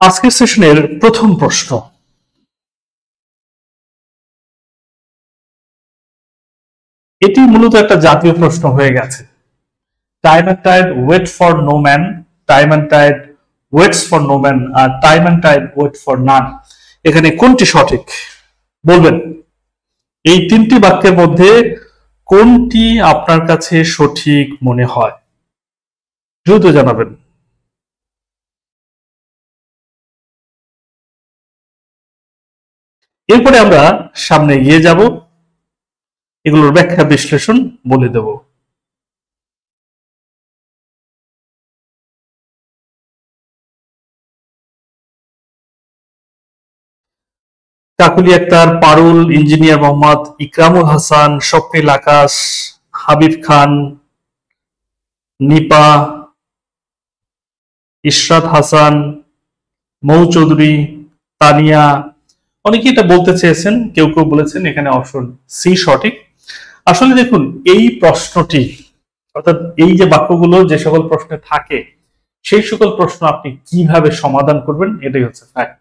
আজকের সেশনের প্রথম প্রশ্ন, এটি মূলত একটা জাতীয় প্রশ্ন হয়ে গেছে। Time and tide wait for no man, time and tide waits for no man, আর time and tide wait for none. এখানে কোনটি সঠিক বলবেন? এই তিনটি বাক্যের মধ্যে কোনটি আপনার কাছে সঠিক মনে হয় দ্রুত জানাবেন। এরপরে আমরা সামনে এগিয়ে যাব, এগুলোর ব্যাখ্যা বিশ্লেষণ বলে দেব। কাকুলি আক্তার, পারুল, ইঞ্জিনিয়ার মোহাম্মদ ইকরামুল হাসান, স্বপ্নিল আকাশ, হাবিব খান, নিপা, ইশরাত হাসান, মৌ চৌধুরী, তানিয়া, অনেকে এটা বলতে চেয়েছেন, কেউ কেউ বলেছেন এখানে অপশন সি সঠিক। আসলে দেখুন, এই প্রশ্নটি অর্থাৎ এই যে বাক্যগুলো যে সকল প্রশ্নে থাকে সেই সকল প্রশ্ন আপনি কিভাবে সমাধান করবেন এটাই হচ্ছে ফ্যাক্ট।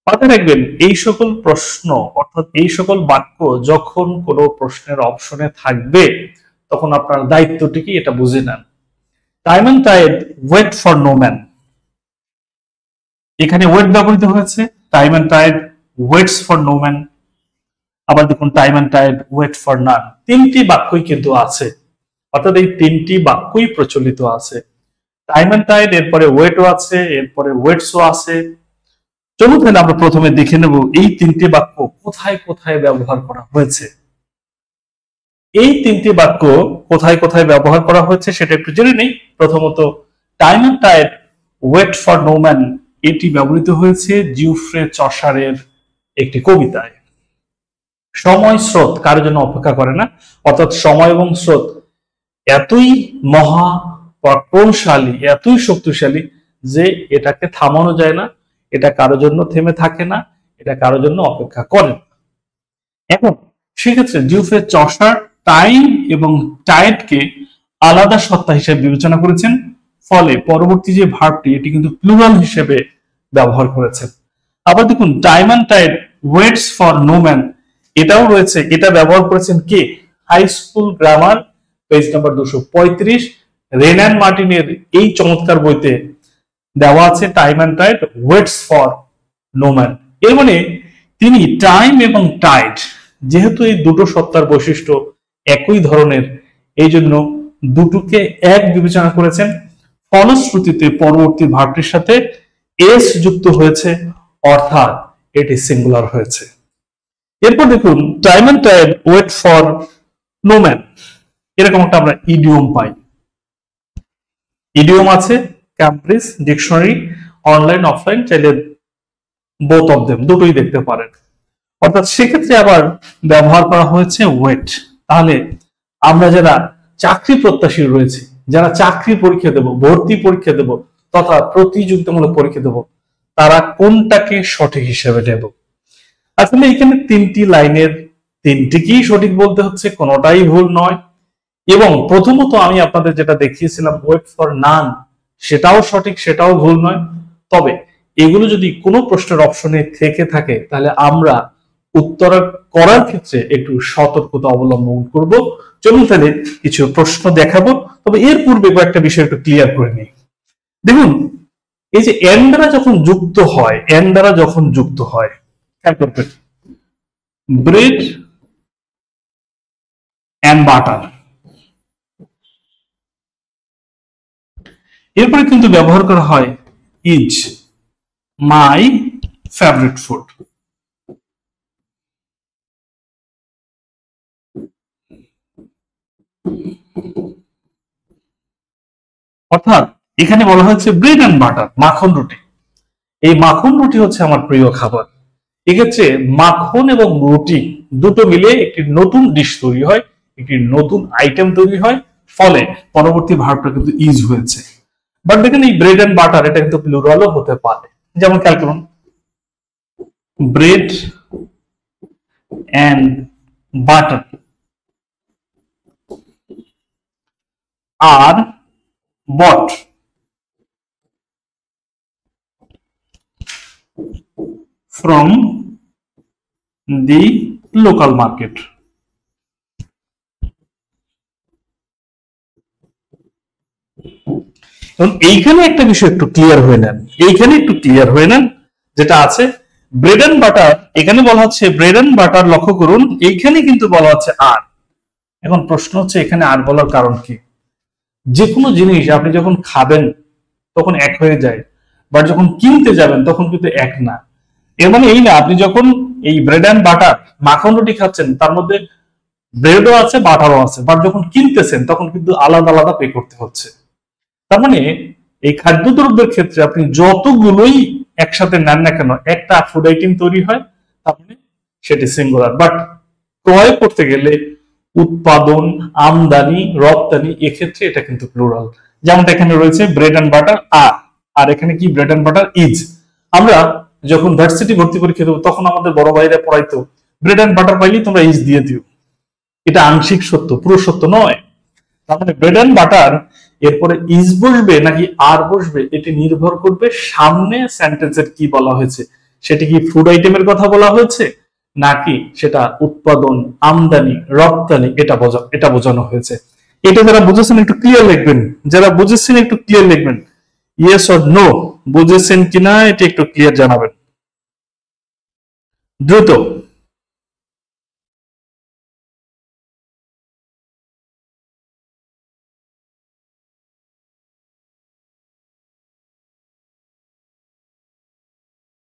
মাথায় রাখবেন, এই সকল প্রশ্ন অর্থাৎ এই সকল বাক্য যখন কোনো প্রশ্নের অপশনে থাকবে তখন আপনার দায়িত্বটি কি এটা বুঝে নেন। Time and tide wait for no man, এখানে ওয়েট ব্যবহৃত হয়েছে। Time and tide waits for no man, আবার দেখুন time and tide wait for none. তিনটি বাক্যই কিন্তু আছে, অর্থাৎ এই তিনটি বাক্যই প্রচলিত আছে। টাইম অ্যান্ড টাইড, এরপরে ওয়েটও আছে, এরপরে ওয়েটসও আছে। চলুন তাহলে আমরা প্রথমে দেখে নেব এই তিনটি বাক্য কোথায় কোথায় ব্যবহার করা হয়েছে। এই তিনটি বাক্য কোথায় কোথায় ব্যবহার করা হয়েছে সেটা একটু জেনে নেই। প্রথমত, time and tide wait for no man, এটি ব্যবহৃত হয়েছে জিওফ্রে চসারের একটি কবিতায়। সময় স্রোত কারোর জন্য অপেক্ষা করে না, অর্থাৎ সময় এবং স্রোত এতই মহা পরাক্রমশালী, এতই শক্তিশালী যে এটাকে থামানো যায় না, এটা কারোর জন্য থেমে থাকে না, এটা কারোর জন্য অপেক্ষা করে না। এখন সেক্ষেত্রে জিওফ্রে চসার টাইম এবং টাইডকে আলাদা সত্তা হিসেবে বিবেচনা করেছেন, ফলে পরবর্তী যে ভার্বটি এটি কিন্তু প্লুরাল হিসেবে ব্যবহার করেছেন। আবার দেখুন, time and tide waits for no man, এটাও রয়েছে, এটা ব্যবহার করেছেন কে? High school grammar page number 235, Wren and মার্টিনের এই চমৎকার বইতে দেওয়া আছে time and tide waits for no man. এর মানে তিনি টাইম এবং টাইড, যেহেতু এই দুটো সত্তার বৈশিষ্ট্য একই ধরনের, এই জন্য দুটোকে এক বিবেচনা করেছেন। ফলশ্রুতিতে পরবর্তী ভার্বটির সাথে এস যুক্ত হয়েছে, অর্থাৎ এটি সিঙ্গুলার হয়েছে। এরপর দেখুন, time and tide wait for no man, এরকম একটা আমরা ইডিয়ম পাই। ইডিয়ম আছে ক্যামব্রিজ ডিকশনারি, অনলাইন অফলাইন, চাইলে বোথ অফ দেম, দুটোই দেখতে পারেন। অর্থাৎ সেক্ষেত্রে আবার ব্যবহার করা হয়েছে ওয়েট। তাহলে আমরা যারা চাকরি প্রত্যাশী রয়েছে, যারা চাকরি পরীক্ষা দেব, ভর্তি পরীক্ষা দেব তথা প্রতিযোগিতামূলক পরীক্ষা দেব, তারা কোনটাকে সঠিক হিসেবে নেব? আসলে এখানে তিনটি লাইনের তিনটিকেই সঠিক বলতে হচ্ছে, কোনোটাই ভুল নয়। এবং প্রথমত আমি আপনাদের যেটা দেখিয়েছিলাম ওয়েট ফর নান, সেটাও সঠিক, সেটাও ভুল নয়। তবে এগুলো যদি কোনো প্রশ্নের অপশনে থেকে থাকে তাহলে আমরা উত্তর করার ক্ষেত্রে একটু সতর্কতা অবলম্বন করব। চলুন তাহলে কিছু প্রশ্ন দেখাবো, তবে এর পূর্বে কয়েকটা বিষয় একটু ক্লিয়ার করে নিই। দেখুন, এই যে এন দ্বারা যখন যুক্ত হয়, এন দ্বারা যখন যুক্ত হয়, খেয়াল করবেন, ব্রেড এন্ড বাটার, এরপরে কিন্তু ব্যবহার করা হয় ইজ মাই ফেভারিট ফুড। অর্থাৎ এখানে বলা হচ্ছে ব্রেড এন্ড বাটার, মাখন রুটি। এই মাখন রুটি হচ্ছে আমার প্রিয় খাবার। এক্ষেত্রে মাখন এবং রুটি দুটো মিলে একটি নতুন ডিশ তৈরি হয়, একটি নতুন আইটেম তৈরি হয়, ফলে পরবর্তী ভার্বটা কিন্তু ইজ হয়েছে। বাট দেখেন, এই ব্রেড এন্ড বাটার এটা কিন্তু প্লুরালও হতে পারে। যেমন খেয়াল করুন, ব্রেড এন্ড বাটার আর bought from the local market. এবং এইখানে একটা বিষয় একটু ক্লিয়ার হয়ে নেন, এইখানে একটু ক্লিয়ার হয়ে নেন, যেটা আছে ব্রেড এন্ড বাটার, এখানে বলা হচ্ছে ব্রেড এন্ড বাটার, লক্ষ্য করুন এইখানে কিন্তু বলা হচ্ছে আর। এখন প্রশ্ন হচ্ছে এখানে আর বলার কারণ কি? যে কোনো জিনিস আপনি যখন খাবেন তখন এক হয়ে যায়, বাট যখন কিনতে যাবেন তখন কিন্তু এক না। এর মানে এই না আপনি যখন এই ব্রেড এন্ড বাটার মাখন রুটি খাচ্ছেন তার মধ্যে ব্রেডও আছে বাটারও আছে, বাট যখন কিনতেছেন তখন কিন্তু আলাদা আলাদা পে করতে হচ্ছে। তার মানে এই খাদ্যদ্রব্যের ক্ষেত্রে আপনি যতগুলোই একসাথে নেন না কেন, একটা ফুড আইটেম তৈরি হয়, তার মানে সেটি সিঙ্গুলার। বাট ক্রয় করতে গেলে উৎপাদন, আমদানি, রপ্তানি, এক্ষেত্রে এটা কিন্তু প্লুরাল। যেমনটা এখানে রয়েছে ব্রেড এন্ড বাটার আর এখানে কি ব্রেড এন্ড বাটার ইজ। আমরা যখন ভার্সিটি ভর্তি পরীক্ষা দেবো তখন আমাদের বড় ভাইরা পড়াইতো ব্রেড এন্ড বাটার পাইলেই তোমরা ইজ দিয়ে দিও। এটা আংশিক সত্য, পুরো সত্য নয়। তার মানে ব্রেড এন্ড বাটার এরপরে ইজ বসবে নাকি আর বসবে এটি নির্ভর করবে সামনে সেন্টেন্সের কি বলা হয়েছে, সেটি কি ফুড আইটেমের কথা বলা হয়েছে নাকি সেটা উৎপাদন, আমদানি, রপ্তানি, এটা বোঝানো হয়েছে। এটা যারা বুঝেছেন একটু ক্লিয়ার লিখবেন, যারা বুঝেছেন একটু ক্লিয়ার লিখবেন, ইয়েস অর নো, বুঝেছেন কিনা এটা একটু ক্লিয়ার জানাবেন দ্রুত।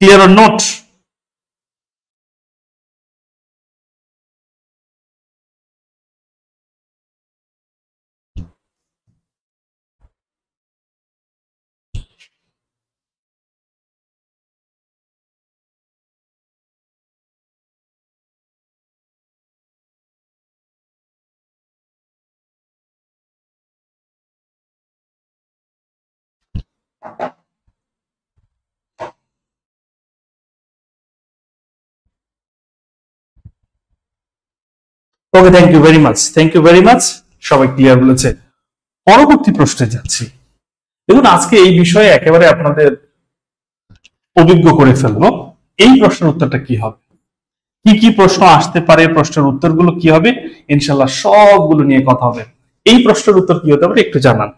Clear or not? Okay, thank you very much, thank you very much, সবাই ক্লিয়ার বলেছে। পরবর্তী প্রশ্নে যাচ্ছি। দেখুন আজকে এই বিষয়ে একেবারে আপনাদের অভিজ্ঞ করে ফেলবো। এই প্রশ্নের উত্তরটা কি হবে, কি কি প্রশ্ন আসতে পারে, প্রশ্নের উত্তরগুলো কি হবে, ইনশাল্লাহ সবগুলো নিয়ে কথা হবে। এই প্রশ্নের উত্তর কি হতে পারে একটু জানান।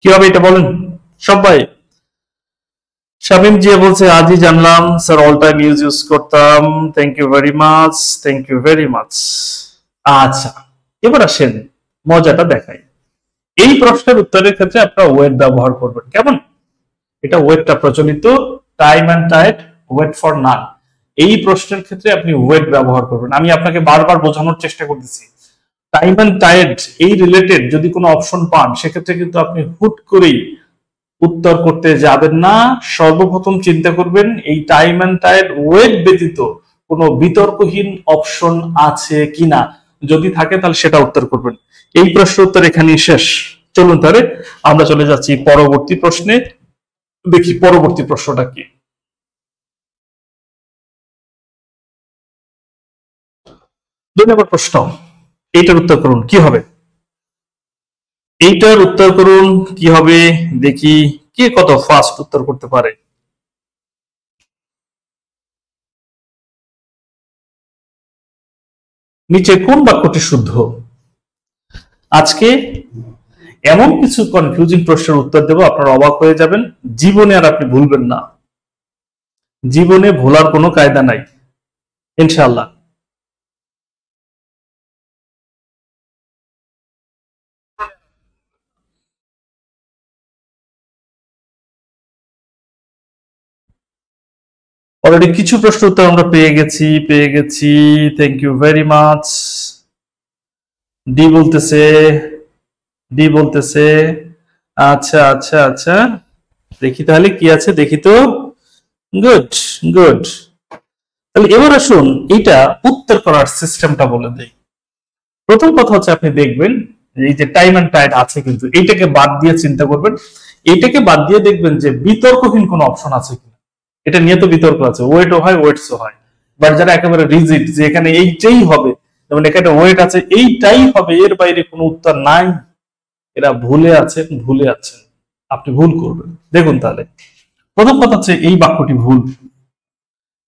কি হবে এটা বলেন সবাই। শামিম জি বলছে আজই জানলাম স্যার, অল টাইম ইউজ করতাম, thank you very much, thank you very much. আচ্ছা, এবার আসেন মজাটা দেখাই। এই প্রশ্নের উত্তরের ক্ষেত্রে আপনারা ওয়েট ব্যবহার করবেন, কেমন? এটা ওয়েটটা প্রচলিত, time and tide, wait for none. এই প্রশ্নের ক্ষেত্রে আপনি ওয়েট ব্যবহার করবেন। আমি আপনাকে বারবার বোঝানোর চেষ্টা করতেছি, টাইম এন্ড টাইড এই রিলেটেড যদি কোনো অপশন পান সেক্ষেত্রে কিন্তু আপনি হুট করেই উত্তর করতে যাবেন না। সর্বপ্রথম চিন্তা করবেন এই টাইম এন্ড টাইড ওয়েট ব্যতীত কোনো বিতর্কহীন অপশন আছে কিনা, যদি থাকে তাহলে সেটা উত্তর করবেন। এই প্রশ্নের উত্তর এখানেই শেষ। চলুন তাহলে আমরা চলে যাচ্ছি পরবর্তী প্রশ্নে। দেখি পরবর্তী প্রশ্নটা কি। 2 নম্বর প্রশ্ন, এইটার উত্তর করুন কি হবে, এইটার উত্তর করুন কি হবে, দেখি কে কত ফাস্ট উত্তর করতে পারে। নিচে কোন বাক্যটি শুদ্ধ? আজকে এমন কিছু কনফিউজিং প্রশ্নের উত্তর দেব আপনারা অবাক হয়ে যাবেন, জীবনে আর আপনি ভুলবেন না, জীবনে ভোলার কোনো কায়দা নাই ইনশাআল্লাহ। অলরেডি কিছু প্রশ্ন উত্তর আমরা পেয়ে গেছি, thank you very much. D বলতেছে আচ্ছা আচ্ছা আচ্ছা, দেখি তাহলে কি আছে, দেখি তো। গুড গুড, তাহলে এবার আসুন এটা উত্তর করার সিস্টেমটা বলে দেই। প্রথম কথা হচ্ছে আপনি দেখবেন এই যে টাইম এন্ড টাইড আছে, কিন্তু এইটাকে বাদ দিয়ে চিন্তা করবেন, এইটাকে বাদ দিয়ে দেখবেন যে বিতর্কহীন কোনো অপশন আছে কিনা। এটা নিয়ে তো বিতর্ক আছে, ওয়েটও হয় ওয়েটসও হয়, বাট যারা একেবারে রিজিড যে এখানে এইটাই হবে, যেমন এখানে ওয়েট আছে এইটাই হবে, এর বাইরে কোনো উত্তর নাই, এরা ভুলে আছেন, আপনি ভুল করবেন। দেখুন তাহলে প্রথম কথা হচ্ছে এই বাক্যটি ভুল,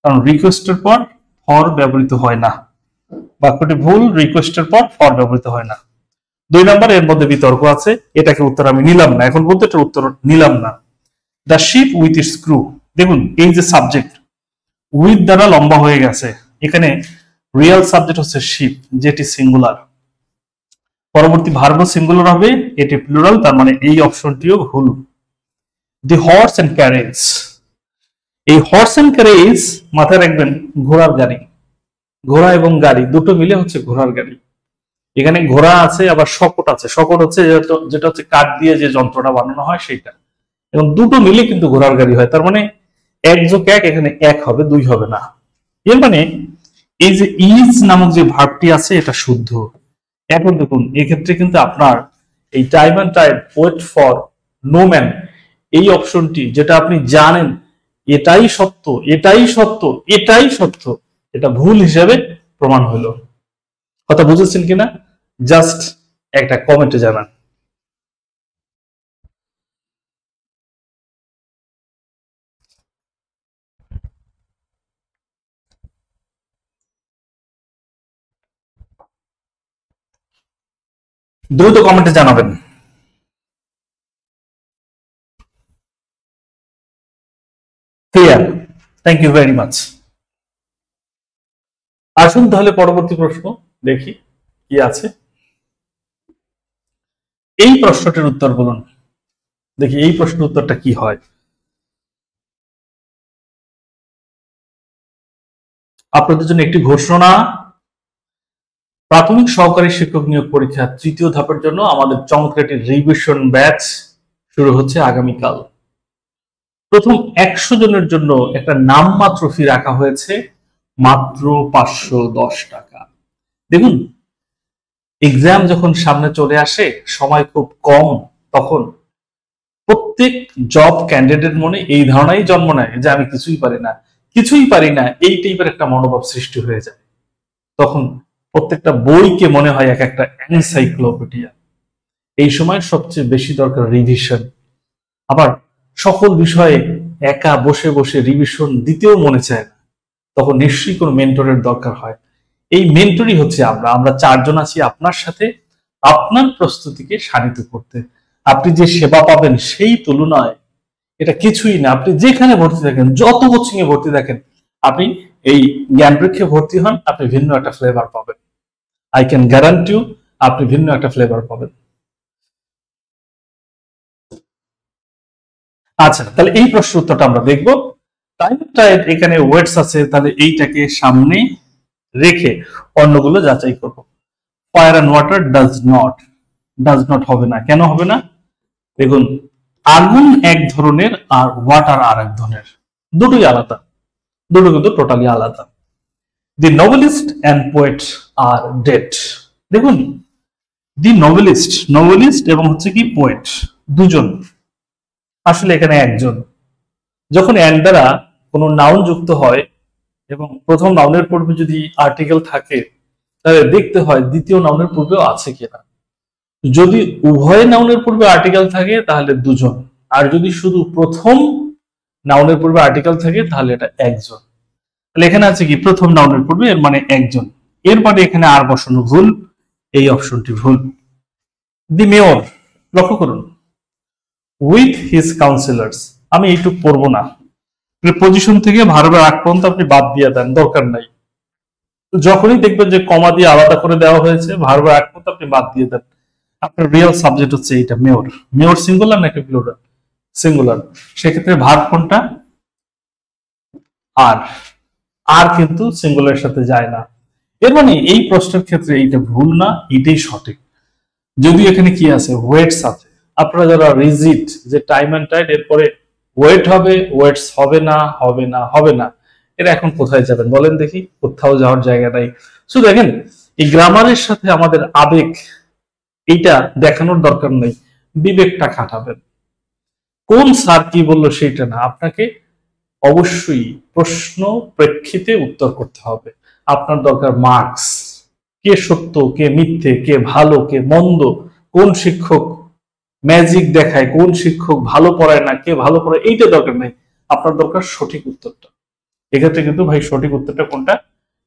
কারণ রিকোয়েস্টের পর ফর ব্যবহৃত হয় না। বাক্যটি ভুল, রিকোয়েস্টের পর ফর ব্যবহৃত হয় না। 2 নম্বর, এর মধ্যে বিতর্ক আছে, এটাকে উত্তর আমি নিলাম না, এখন বলতে এটার উত্তর নিলাম না। The ship with its crew, দেখুন এই যে সাবজেক্ট উইথ দ্বারা লম্বা হয়ে গেছে, এখানে রিয়েল সাবজেক্ট হচ্ছে শিপ, যেটি সিঙ্গুলার, পরবর্তী ভার্ব সিঙ্গুলার হবে, এটি প্লুরাল, তার মানে এই অপশনটিও ভুল। দি হর্স এন্ড ক্যারেজ, এই হর্স এন্ড ক্যারেজ মাথায় রাখবেন ঘোড়ার গাড়ি, ঘোড়া এবং গাড়ি দুটো মিলে হচ্ছে ঘোড়ার গাড়ি। এখানে ঘোড়া আছে, আবার শকট আছে, শকট হচ্ছে যেটা হচ্ছে কাঠ দিয়ে যে যন্ত্রটা বানানো হয় সেটা, এবং দুটো মিলে কিন্তু ঘোড়ার গাড়ি হয়, তার মানে 1 যোগ 1 এখানে 1 হবে, 2 হবে না। এর মানে এই যে ইজ নামক যে ভার্বটি আছে এটা শুদ্ধ। এখন দেখুন এক্ষেত্রে কিন্তু আপনার এই time and tide wait for no man এই অপশনটি, যেটা আপনি জানেন এটাই সত্য, এটাই সত্য, এটাই সত্য, এটা ভুল হিসেবে প্রমাণ হলো। কথা বুঝেছেন কিনা জাস্ট একটা কমেন্টে জানান। দ্রুত কমেন্টে জানাবেন। Clear, thank you very much. আসুন তাহলে পরবর্তী প্রশ্ন দেখি কি আছে। এই প্রশ্নটির উত্তর বলুন, দেখি এই প্রশ্নের উত্তরটা কি হয়। আপনাদের জন্য একটি ঘোষণা, প্রাথমিক সহকারী শিক্ষক নিয়োগ পরীক্ষা 3য় ধাপের জন্য আমাদের চমৎকার একটি রিভিশন ব্যাচ শুরু হচ্ছে আগামীকাল। প্রথম 100 জনের জন্য একটা নামমাত্র ফি রাখা হয়েছে, মাত্র 510 টাকা। দেখুন এক্সাম যখন সামনে চলে আসে, সময় খুব কম, তখন প্রত্যেক জব ক্যান্ডিডেট মনে এই ধারণাই জন্ম নেয় যে আমি কিছুই পারি না, এই টাইপের একটা মনোভাব সৃষ্টি হয়ে যায়। তখন প্রত্যেকটা বইকে মনে হয় এক একটা এনসাইক্লোপিডিয়া। এই সময় সবচেয়ে বেশি দরকার রিভিশন। আবার সকল বিষয়ে একা বসে বসে রিভিশন দিতেও মনে চায় না, তখন নিশ্চয়ই কোনো মেন্টরের দরকার হয়। এই মেন্টরই হচ্ছে আমরা 4 জন আছি আপনার সাথে, আপনার প্রস্তুতিকে শানিত করতে। আপনি যে সেবা পাবেন সেই তুলনায় এটা কিছুই না। আপনি যেখানে ভর্তি থাকেন, যত কোচিং এ ভর্তি থাকেন, আপনি এই জ্ঞানবৃক্ষে ভর্তি হন, আপনি ভিন্ন একটা ফ্লেভার পাবেন। আই ক্যান গ্যারান্টি ইউ, আপনি ভিন্ন একটা ফ্লেভার পাবেন। আচ্ছা, তাহলে এই প্রশ্নের উত্তরটা আমরা দেখবো। টাইমটা এখানে ওয়েটস আছে, তাহলে এইটাকে সামনে রেখে অন্যগুলো যাচাই করব। Fire and water does not হবে না। কেন হবে না? দেখুন আগুন এক ধরনের আর ওয়াটার আর এক ধরনের, দুটোই আলাদা, দুটো কিন্তু টোটালি আলাদা। The novelist and poet are dead. দেখুন দি নোবেলিস্ট এবং হচ্ছে কি পোয়েট, দুজন, আসলে এখানে একজন। যখন অ্যান্ড দ্বারা কোনো নাউন যুক্ত হয় এবং প্রথম নাউনের পূর্বে যদি আর্টিকেল থাকে, তাহলে দেখতে হয় দ্বিতীয় নাউনের পূর্বেও আছে কিনা। যদি উভয় নাউনের পূর্বে আর্টিকেল থাকে তাহলে দুজন, আর যদি শুধু প্রথম নাউনের পূর্বে আর্টিকেল থাকে তাহলে এটা একজন। তাহলে এখানে আছে কি প্রথম নাউনের পূর্বে, এর মানে একজন, এর মানে এখানে আর বসানো ভুল, এই অপশনটি ভুল। দি মেয়র, লক্ষ্য করুন উইথ হিজ কাউন্সিলর্স, আমি এইটুক পড়বো না, প্রিপজিশন থেকে ভার্বের আগ পর্যন্ত আপনি বাদ দিয়ে দেন, দরকার নাই। যখনই দেখবেন যে কমা দিয়ে আলাদা করে দেওয়া হয়েছে, ভার্বের আগ পর্যন্ত আপনি বাদ দিয়ে দেন। আপনার রিয়েল সাবজেক্ট হচ্ছে এইটা মেয়র। মেয়র সিঙ্গুলার নাকি প্লুরাল? সিঙ্গুলার। সেক্ষেত্রে ভার্ব কোনটা? আর, আর কিন্তু সিঙ্গুলারের সাথে যায় না। এর মানে এই প্রশ্নের ক্ষেত্রে এইটা ভুল না, এটাই সঠিক। যদি এখানে কি আছে, ওয়েটস আছে। আপনারা যারা রিজিড যে টাইম এন্ড টাইড এরপরে ওয়েট হবে, ওয়েটস হবে না, এটা এখন কোথায় যাবেন বলেন দেখি, কোথাও যাওয়ার জায়গা নাই। শুধু দেখেন এই গ্রামারের সাথে আমাদের আবেগ এইটা দেখানোর দরকার নেই, বিবেকটা খাটাবেন। কোন স্যার কি বললো সেইটা না, আপনাকে অবশ্যই প্রশ্ন প্রেক্ষিতে উত্তর করতে হবে। আপনার দরকার মার্কস, কে সত্য কে মিথ্যে, কে ভালো কে মন্দ, কোন শিক্ষক ম্যাজিক দেখায়, কোন শিক্ষক ভালো পড়ায় না, কে ভালো পড়ায়, এইটা দরকার নেই। আপনার দরকার সঠিক উত্তরটা। এক্ষেত্রে কিন্তু ভাই সঠিক উত্তরটা কোনটা,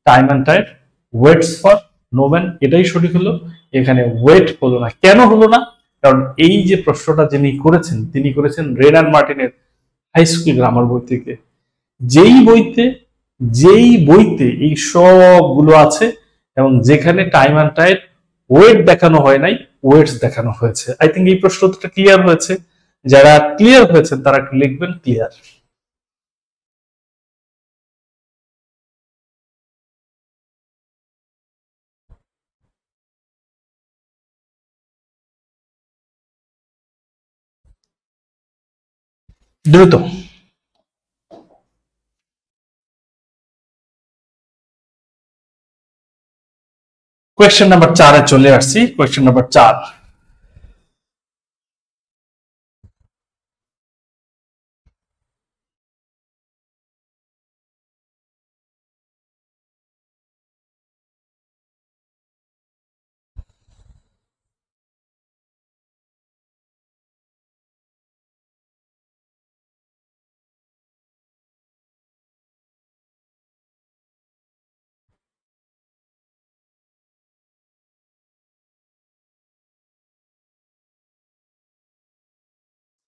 time and tide waits for no man, এটাই সঠিক হলো। এখানে ওয়েট হলো না, কেন হলো না? কারণ এই যে প্রশ্নটা যিনি করেছেন তিনি করেছেন রেনার মার্টিনের হাই স্কুল গ্রামার বই থেকে। যেই বইতে এই সবগুলো আছে এবং যেখানে টাইম অ্যান্ড টাইড ওয়েট দেখানো হয় নাই, ওয়েটস দেখানো হয়েছে। আই থিঙ্ক এই প্রশ্নটা ক্লিয়ার হয়েছে। যারা ক্লিয়ার হয়েছেন তারা একটু লিখবেন ক্লিয়ার। দ্রুত। কোয়েশ্চেন নাম্বার 4-এ চলে আসছি। কোয়েশ্চেন নাম্বার 4,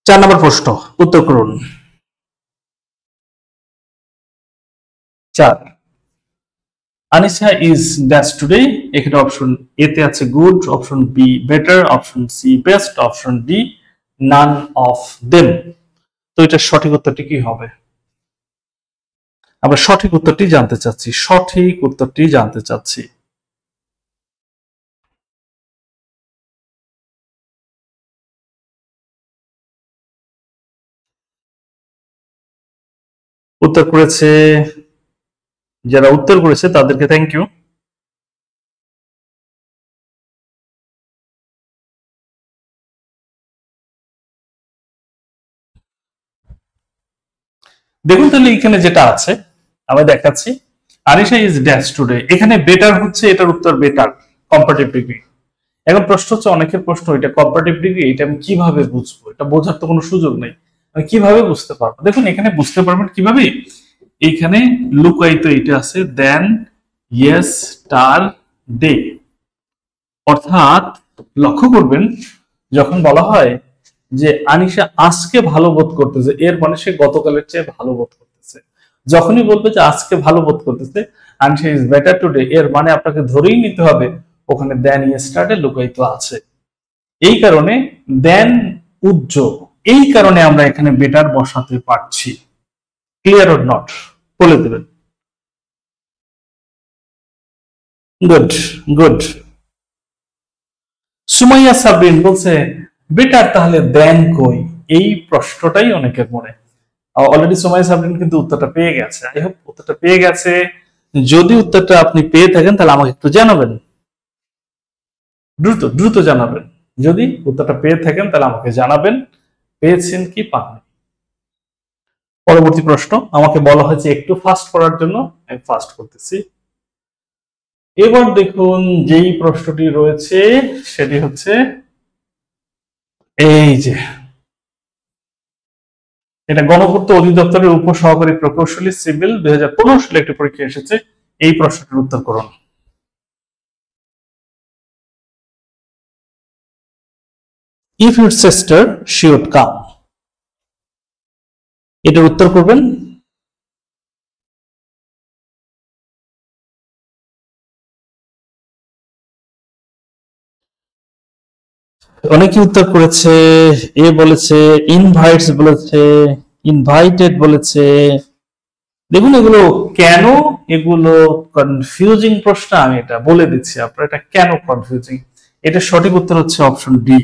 চার নম্বর প্রশ্ন, উত্তর করুন। 4, আনিসা ইজ ড্যাশ টুডে। এখানে অপশন এ তে আছে good, option B better, option C best, option D none of them. তো এটা সঠিক উত্তরটি কি হবে? আমরা সঠিক উত্তরটি জানতে চাচ্ছি, সঠিক উত্তরটি জানতে চাচ্ছি। উত্তর করেছে, যারা উত্তর করেছে তাদেরকে থ্যাংক ইউ। দেখুন তাহলে এখানে যেটা আছে আমি দেখাচ্ছি, আনিশা ইজ ড্যাশ টুডে, এখানে বেটার হচ্ছে, এটার উত্তর বেটার, কম্পারেটিভ ডিগ্রি। এখন প্রশ্ন হচ্ছে, অনেকের প্রশ্ন এটা কম্পারেটিভ ডিগ্রি, এটা আমি কিভাবে বুঝবো? এটা বোঝার তো কোনো সুযোগ নেই, আমি কিভাবে বুঝতে পারবো? দেখুন এখানে বুঝতে পারবেন কিভাবে, এইখানে লুকায়িত এটা আছে দেন ইয়েস টার ডে। অর্থাৎ লক্ষ্য করবেন যখন বলা হয় যে আনিশা আজকে ভালো বোধ করতেছে, এর মানে সে গতকালের চেয়ে ভালো বোধ করতেছে। যখনই বলবে যে আজকে ভালো বোধ করতেছে, আনিশা ইজ বেটার টুডে, এর মানে আপনাকে ধরেই নিতে হবে ওখানে দেন ইয়েস্টারডে লুকায়িত আছে। এই কারণে দেন উজ্জ্বল, এই কারণে আমরা এখানে বেটার বসাতে পারছি। ক্লিয়ার অর নট বলে দেবেন। Good good. সুমাইয়া সাবরিন বলছে বেটার, তাহলে দেন কই? এই প্রশ্নটাই অনেকের মনে। অলরেডি সুমাইয়া সাবরিন কিন্তু উত্তরটা পেয়ে গেছে। আই হোপ উত্তরটা পেয়ে গেছে। যদি উত্তরটা আপনি পেয়ে থাকেন তাহলে আমাকে একটু জানাবেন, দ্রুত দ্রুত জানাবেন। যদি উত্তরটা পেয়ে থাকেন তাহলে আমাকে জানাবেন পেয়েছেন কি পাননি। পরবর্তী প্রশ্ন, আমাকে বলা হয়েছে একটু ফাস্ট করার জন্য, আমি ফাস্ট করতেছি। এবার দেখুন যেই প্রশ্নটি রয়েছে সেটি হচ্ছে এই যে, এটা গণপূর্ত অধিদপ্তরের উপসহকারী প্রকৌশলী সিভিল 2015 সালে একটি পরীক্ষা এসেছে। এই প্রশ্নটির উত্তর করুন। If your sister she would come, এটার উত্তর করবেন। অনেকে উত্তর করেছে, এ বলেছে ইনভাইটস বলেছে, ইনভাইটেড বলেছে। দেখুন এগুলো কেন, এগুলো কনফিউজিং প্রশ্ন, আমি এটা বলে দিচ্ছি আপনার এটা কেন কনফিউজিং। এটা সঠিক উত্তর হচ্ছে অপশন ডি।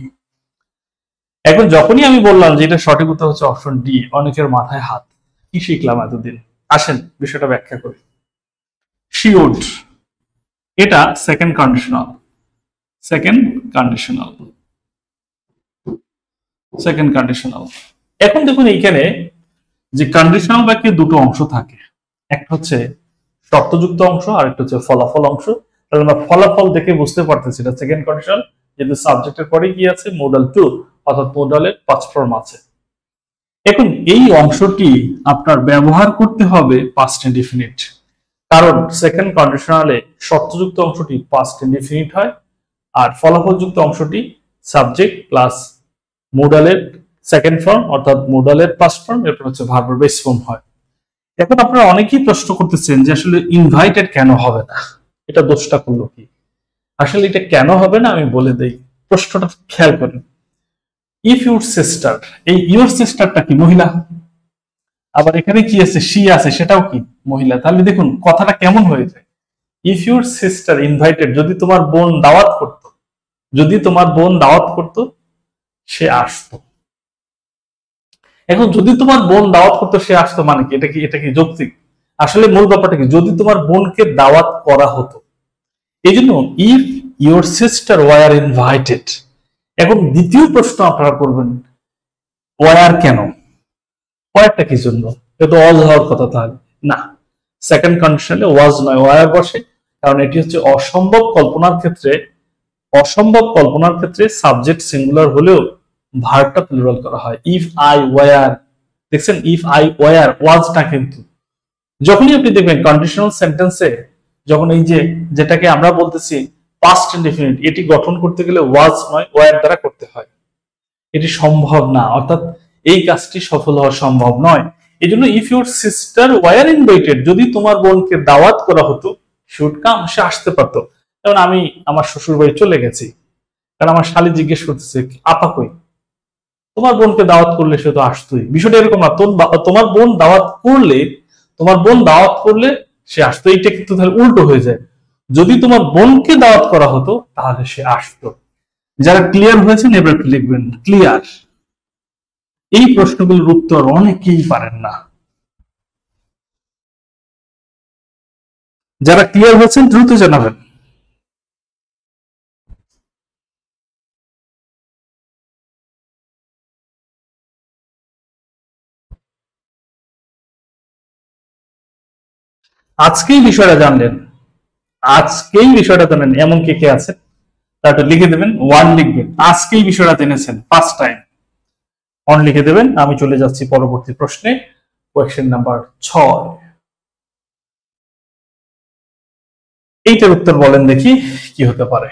এখন যখনই আমি বললাম যে এটা সঠিক উত্তর হচ্ছে অপশন ডি, অনেকের মাথায় হাত, কি শিখলাম এতদিন? আসেন বিষয়টা ব্যাখ্যা করি। শি উড, এটা second conditional, second conditional, second conditional. এখন দেখুন এইখানে যে কন্ডিশনাল বাক্যে দুটো অংশ থাকে, একটা হচ্ছে শর্তযুক্ত অংশ আর একটা হচ্ছে ফলাফল অংশ। তাহলে আমরা ফলাফল দেখে বুঝতে পারতেছি এটা সেকেন্ড কন্ডিশনাল, যেহেতু সাবজেক্টের পরে কি আছে, মোডাল টু, অর্থাৎ মোডালের পাস্ট ফর্ম আছে। এখন এই অংশটি আপনার ব্যবহার করতে হবে পাস্ট ইনডিফিনিট, কারণ সেকেন্ড কন্ডিশনালে শর্তযুক্ত অংশটি পাস্ট ইনডিফিনিট হয় আর ফলাফলযুক্ত অংশটি সাবজেক্ট প্লাস মোডালের সেকেন্ড ফর্ম অর্থাৎ মোডালের পাস্ট ফর্ম, এরপর হচ্ছে ভার্বের বেস ফর্ম হয়। এখন আপনারা অনেকেই প্রশ্ন করতেছেন যে আসলে ইনভাইটেড কেন হবে না, এটা দোষটা করলো কি? আসলে এটা কেন হবে না আমি বলে দেই, প্রশ্নটা খেয়াল করেন। ইফ ইউর সিস্টার, এই ইউর সিস্টারটা কি মহিলা, আবার এখানে কি আছে, শি আছে, সেটাও কি মহিলা। তাহলে দেখুন কথাটা কেমন হয়ে যায়। ইফ ইউর সিস্টার ইনভাইটেড, যদি তোমার বোন দাওয়াত করতো, যদি তোমার বোন দাওয়াত করতো সে আসতো। এখন যদি তোমার বোন দাওয়াত করতো সে আসতো মানে কি, এটা কি যৌক্তিক? আসলে মূল ব্যাপারটা কি, যদি তোমার বোনকে দাওয়াত করা হতো। এই জন্য if your sister were invited. এখন দ্বিতীয় প্রশ্ন আপনারা করবেন, ওয়ার কেন, ওয়ারটা কি জন্য, এটা ওয়াজ হওয়ার কথা, তাহলে না, সেকেন্ড কন্ডিশনালে ওয়াজ নয় ওয়ার বসে, কারণ এটি হচ্ছে অসম্ভব কল্পনার ক্ষেত্রে, অসম্ভব কল্পনার ক্ষেত্রে সাবজেক্ট সিঙ্গুলার হলেও ভার্বটা প্লুরাল করা হয়। ইফ আই ওয়ার, দেখছেন ইফ আই ওয়ার, ওয়াজটা কিন্তু যখনই আপনি দেখবেন কন্ডিশনাল সেন্টেন্সে, যখন এই যে যেটাকে আমরা বলতেছি পাস্ট ইনডিফিনিট, এটি গঠন করতে গেলে ওয়াজ নয় ওয়ার দ্বারা করতে হয়, এটি সম্ভব না, অর্থাৎ এই কাজটি সফল হওয়া সম্ভব নয়। এই জন্য if your sister were invited, যদি তোমার বোনকে দাওয়াত করা হতো, শুড কাম, সে আসতে পারতো। যেমন আমি আমার শ্বশুর বাড়ি চলে গেছি, কারণ আমার শালী জিজ্ঞেস করতেছে আপা কই, তোমার বোনকে দাওয়াত করলে সে তো আসতোই। বিষয়টা এরকম না, তোমার বোন দাওয়াত করলে, তোমার বোন দাওয়াত করলে সে আসতো, এইটা কিন্তু তাহলে উল্টো হয়ে যায়। যদি তোমার বোনকে দাওয়াত করা হতো তাহলে সে আসতো। যারা ক্লিয়ার হয়েছেন এবার লিখবেন ক্লিয়ার। এই প্রশ্নগুলোর উত্তর অনেকেই পারেন না। যারা ক্লিয়ার হয়েছেন দ্রুত জানাবেন। আজকেই বিষয়টা জানলেন, আজকেই বিষয়টা জানেন এমন কে কে আছে, তারপর লিখে দেবেন ওয়ান, লিখবেন আজকেই বিষয়টা জেনেছেন ফার্স্ট টাইম, অন লিখে দেবেন। আমি চলে যাচ্ছি পরবর্তী প্রশ্নে, কোয়েশ্চেন নাম্বার 6। এইটার উত্তর বলেন দেখি কি হতে পারে।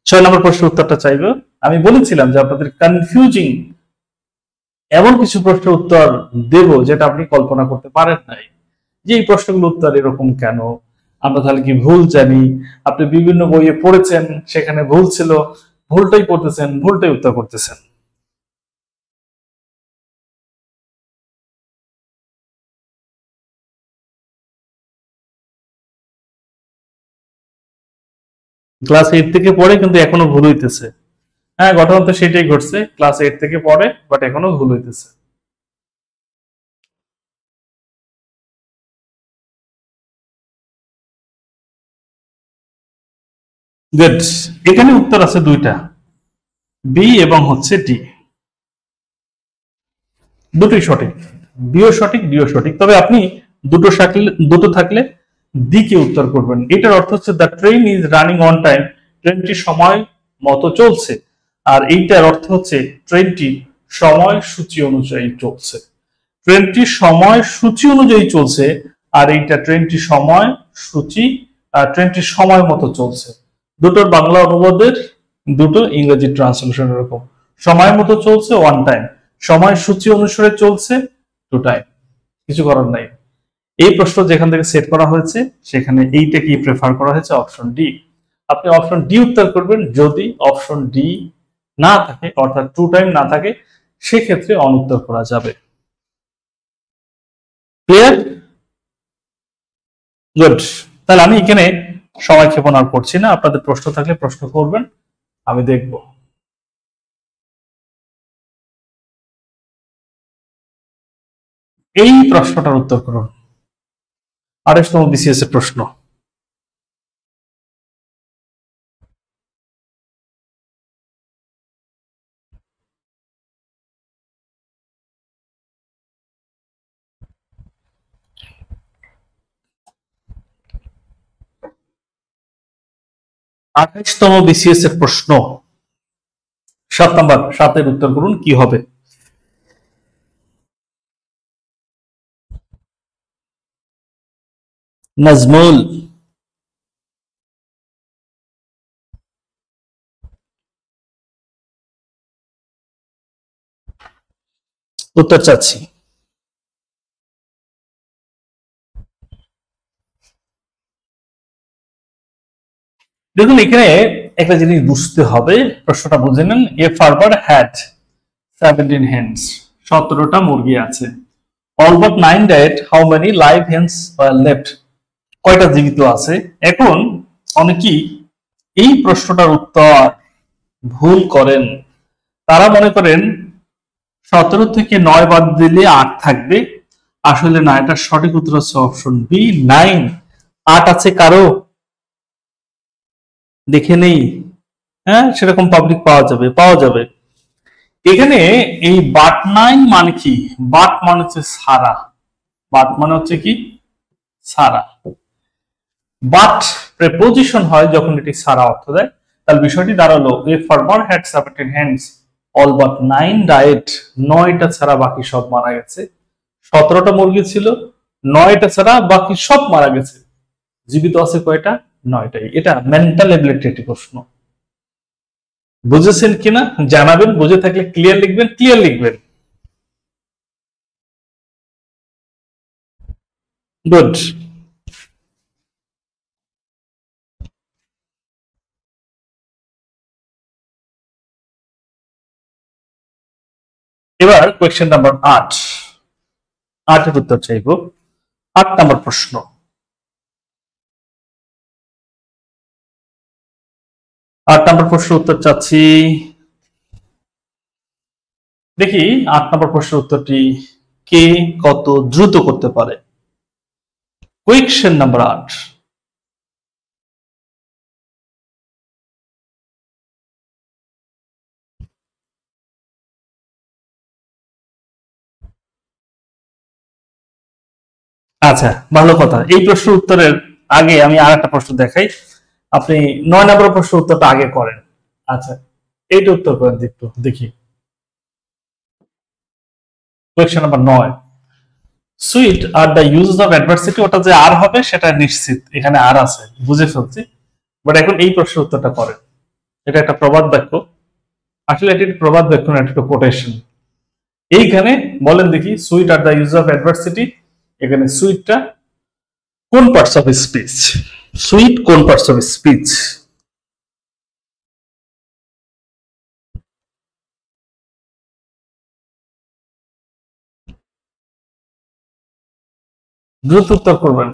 6 নম্বর প্রশ্নের উত্তরটা চাইবে। আমি বলেছিলাম যে আপনাদের কনফিউজিং এমন কিছু প্রশ্নের উত্তর দেব যেটা আপনি কল্পনা করতে পারেন নাই, যে এই প্রশ্নগুলোর উত্তর এরকম কেন, আমরা তাহলে কি ভুল জানি, আপনি বিভিন্ন বইয়ে পড়েছেন সেখানে ভুল ছিল, ভুলটাই পড়তেছেন, ভুলটাই উত্তর করতেছেন। ক্লাস 8 থেকে পড়ে কিন্তু এখনো ভুল হইতেছে। হ্যাঁ, ঘটনা তো সেটাই ঘটছে, ক্লাস 8 থেকে পড়ে বাট এখনো ভুল হইতেছে। গুড, এখানে উত্তর আছে দুইটা, বি এবং হচ্ছে ডি, দুটোই সঠিক, বিও সঠিক ডিও সঠিক। তবে আপনি দুটো থাকলে ডি কে উত্তর করবেন। এটার অর্থ হচ্ছে the train is running on time, ট্রেনটি সময় মতো চলছে। আর এইটার অর্থ হচ্ছে ট্রেনটি সময় সূচি অনুযায়ী চলছে, ট্রেনটি সময় সূচি অনুযায়ী চলছে। আর এইটা ট্রেনটি সময় সূচি, ট্রেনটি সময় মতো চলছে। দুটোর বাংলা অনুবাদের দুটো ইংরেজি ট্রান্সলেশন এরকম, সময় মতো চলছে ওয়ান টাইম, সময় সূচি অনুসারে চলছে টু টাইম, কিছু করার নাই। এই প্রশ্ন যেখান থেকে সেট করা হয়েছে সেখানে এইটা কি প্রেফার করা হয়েছে অপশন ডি। আপনি অপশন ডি উত্তর করবেন যদি অপশন ডি না থাকে, অর্থাৎ টু টাইম না থাকে, সেক্ষেত্রে অনুত্তর করা যাবে। ক্লিয়ার? গুড। তাহলে আমি এখানে সময় ক্ষেপণ আর করছি না, আপনাদের প্রশ্ন থাকলে প্রশ্ন করবেন, আমি দেখবো। এই প্রশ্নটার উত্তর করুন। 28তম বিসিএস এর প্রশ্ন। আঠাইশতম বিসিএস এর প্রশ্ন 7 নাম্বার, 7 উত্তর করুন কি হবে? নাজমুল, উত্তর চাচ্ছি। দেখুন এখানে একটা জিনিস বুঝতে হবে, প্রশ্নটা বুঝে নেন। এ ফার্মার হ্যাড 17 hens, 17টা মুরগি আছে। All but 9 died, how many live hens left? কয়টা জীবিত আছে? এখন অনেকেই এই প্রশ্নটার উত্তর ভুল করেন। তারা মনে করেন 17 থেকে 9 বাদ দিলে 8 থাকবে। আসলে না, এটা সঠিক উত্তর হচ্ছে অপশন বি 9। 8 আছে কারো? দেখে নেই। হ্যাঁ, সেরকম পাবলিক পাওয়া যাবে। এখানে এই বাট 9 মানে কি? বাট মানে হচ্ছে সারা। বাট মানে হচ্ছে কি? সারা। বাট প্রেপোজিশন হয় যখন এটি সারা অর্থ দেয়। তাহলে বিষয়টি দাঁড়ালো, এ farmer had 17 hens, all but 9 died, 9টা ছাড়া বাকি সব মারা গেছে। 17টা মুরগি ছিল, 9টা ছাড়া বাকি সব মারা গেছে। জীবিত আছে কয়টা? 9টাই। এটা মেন্টাল এবিলিটি একটি প্রশ্ন। বুঝেছেন কিনা জানাবেন, বুঝে থাকলে ক্লিয়ার লিখবেন, ক্লিয়ার লিখবেন। গুড। এবার কোয়েশ্চেন নাম্বার 8। 8 এর উত্তর চাইব। 8 নাম্বার প্রশ্ন। 8 নাম্বার প্রশ্নের উত্তর চাচ্ছি। দেখি 8 নাম্বার প্রশ্নের উত্তরটি কে কত দ্রুত করতে পারে। Question number 8। আচ্ছা, ভালো কথা। এই প্রশ্নের উত্তরের আগে আমি আর একটা প্রশ্ন দেখাই। আপনি 9 নম্বর প্রশ্নের উত্তরটা আগে করেন। আচ্ছা, এইটা উত্তর করেন একটু দেখি। Question number 9। Sweet are the uses of adversity, ওটা যে আর হবে সেটা নিশ্চিত, এখানে আর আছে, বুঝে ফেলছি। বাট এখন এই প্রশ্নের উত্তরটা করেন। এটা একটা প্রবাদ বাক্য। আসলে এটি প্রবাদ বাক্য না, এটা একটা কোটেশন। এইখানে বলেন দেখি, sweet are the use of adversity, এখানে সুইটটা কোন পার্টস অফ স্পিচ? সুইট কোন পার্টস অফ স্পিচ? দ্রুত উত্তর করবেন।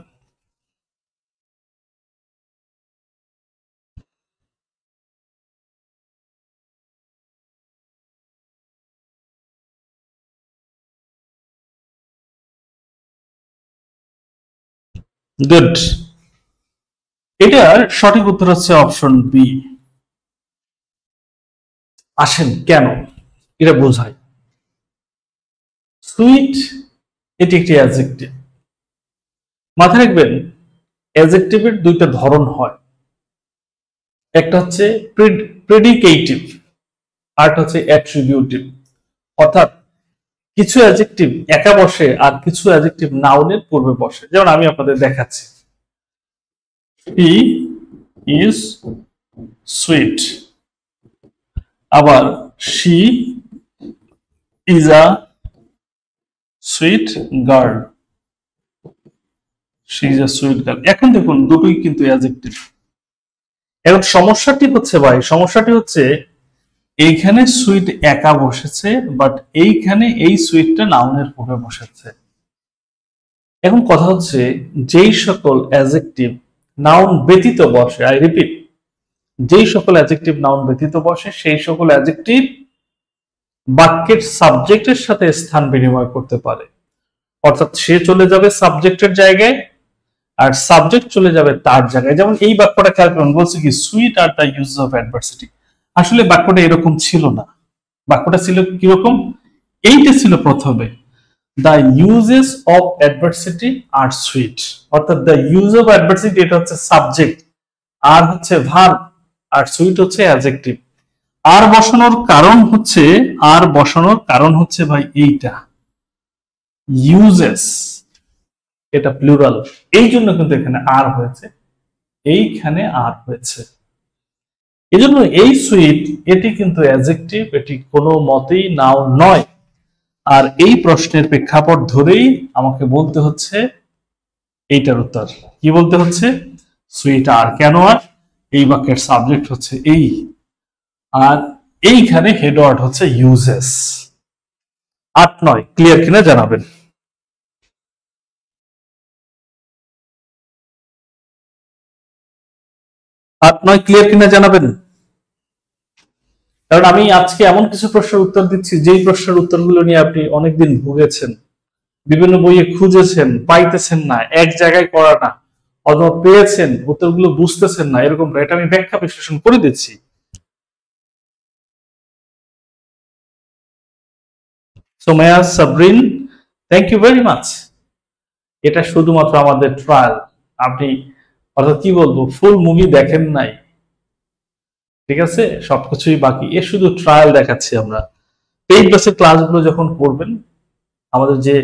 গুড। এটার সঠিক উত্তর হচ্ছে অপশন বি। আসেন কেন এটা বোঝায়। সুইট এটি একটি অ্যাডজেক্টিভ। মাথায় রাখবেন, অ্যাডজেক্টিভের দুইটা ধরন হয়। একটা হচ্ছে প্রেডিকেটিভ, আর হচ্ছে অ্যাট্রিবিউটিভ। অর্থাৎ কিছু অ্যাডজেক্টিভ একা বসে আর কিছু অ্যাডজেক্টিভ নাউনের পূর্বে বসে। যেমন আমি আপনাদের দেখাচ্ছি, হি ইজ সুইট, আবার she is a sweet girl, she is a sweet girl. এখন দেখুন দুটোই কিন্তু অ্যাডজেক্টিভ। এখন সমস্যাটি হচ্ছে এইখানে সুইট একা বসেছে, বাট এইখানে এই সুইটটা নাউনের পূর্বে বসেছে। এখন কথা হচ্ছে, যেই সকল অ্যাডজেক্টিভ নাউন ব্যতীত বসে, আই রিপিট, যেই সকল অ্যাডজেক্টিভ নাউন ব্যতীত বসে, সেই সকল অ্যাডজেক্টিভ বাক্যের সাবজেক্টের সাথে স্থান বিনিময় করতে পারে। অর্থাৎ সে চলে যাবে সাবজেক্টের জায়গায় আর সাবজেক্ট চলে যাবে তার জায়গায়। যেমন এই বাক্যটা খেয়াল করুন, বলছে কি sweet are the use of adversity. আসলে বাক্যটা এরকম ছিল না, বাক্যটা ছিল কিরকম, এইটা ছিল প্রথমে দ্য ইউজেস অফ অ্যাডভার্সিটি আর সুইট, অর্থাৎ দ্য ইউজ অফ অ্যাডভার্সিটি এটা হচ্ছে সাবজেক্ট, আর হচ্ছে ভার্ব, আর সুইট হচ্ছে অ্যাডজেক্টিভ। আর বসানোর কারণ হচ্ছে ভাই এইটা ইউজেস, এটা প্লুরাল, এই জন্য কিন্তু এখানে আর হয়েছে, এইখানে আর হয়েছে। এই জন্য এই সুইট এটি কিন্তু অ্যাডজেক্টিভ, এটি কোনো মতেই নাউন নয়। আর এই প্রশ্নের প্রেক্ষাপট ধরেই আমাকে বলতে হচ্ছে এইটার উত্তর কি বলতে হচ্ছে, সুইট আর। কেন আর, এই বাক্যের সাবজেক্ট হচ্ছে এই, আর এইখানে হেডওয়ার্ড হচ্ছে ইউজেস। 8-9 ক্লিয়ার কিনা জানাবেন। 8-9 ক্লিয়ার কিনা জানাবেন। কারণ আমি আজকে এমন কিছু প্রশ্নের উত্তর দিচ্ছি যেই প্রশ্নের উত্তরগুলো নিয়ে আপনি অনেকদিন ভুগেছেন, বিভিন্ন বইয়ে খুঁজেছেন, পাইতেছেন না, এক জায়গায় করা না, অথবা পেয়েছেন উত্তরগুলো বুঝতেছেন না, এরকম এটা আমি ব্যাখ্যা বিশ্লেষণ করে দিচ্ছি। Somaya Sabrin, thank you very much. এটা শুধুমাত্র আমাদের ট্রায়াল, আপনি অর্থাৎ কি বলবো, ফুল মুভি দেখেন নাই, ঠিক আছে, সবকিছুই বাকি, এ শুধু ট্রায়াল দেখাচ্ছি আমরা। পেইড বেসের ক্লাসগুলো যখন করবেন, আমাদের যে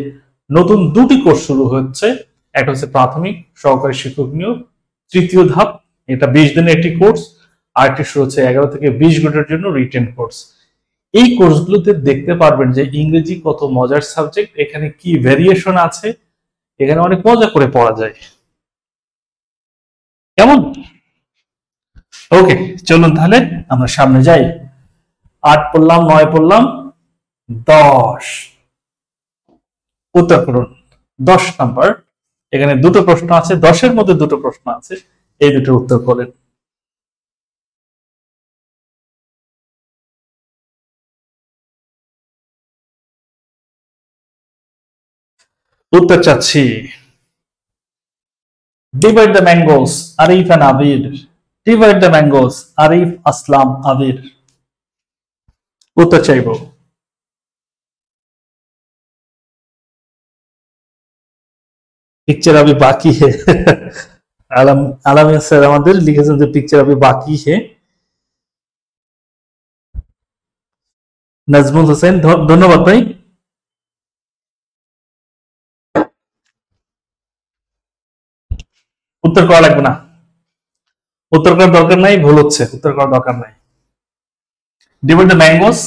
নতুন 2টি কোর্স শুরু হচ্ছে, একটা হচ্ছে প্রাথমিক সহকারী শিক্ষক নিয়োগ 3য় ধাপ, এটা 20 দিনের একটি কোর্স, আর একটি শুরু হচ্ছে 11 থেকে 20 গ্রেডের জন্য রিটেন কোর্স। এই কোর্সগুলোতে দেখতে পারবেন যে ইংরেজি কত মজার সাবজেক্ট, এখানে কি ভেরিয়েশন আছে, এখানে অনেক মজা করে পড়া যায়। কেমন? ওকে, চলুন তাহলে আমরা সামনে যাই। 8 পড়লাম, 9 পড়লাম, 10 উত্তর করুন। 10 নাম্বার, এখানে 2টো প্রশ্ন আছে, 10-এর মধ্যে 2টো প্রশ্ন আছে, এই দুটোর উত্তর করেন। উত্তর চাচ্ছি। Divide the mangoes, Arif and Abir. Divide the mangoes, Arif, Aslam, Abir. উত্তর চাইব। पिक्चर अभी बाकी है। আলামিন স্যার আমাদের লিখেছেন যে পিকচার अभी बाकी है। নাজমুল হোসেন, ধন্যবাদ ভাই। উত্তর করা লাগবে না, উত্তর করার দরকার নাই, ভুল হচ্ছে, উত্তর করার দরকার নাই। Divide the mangoes,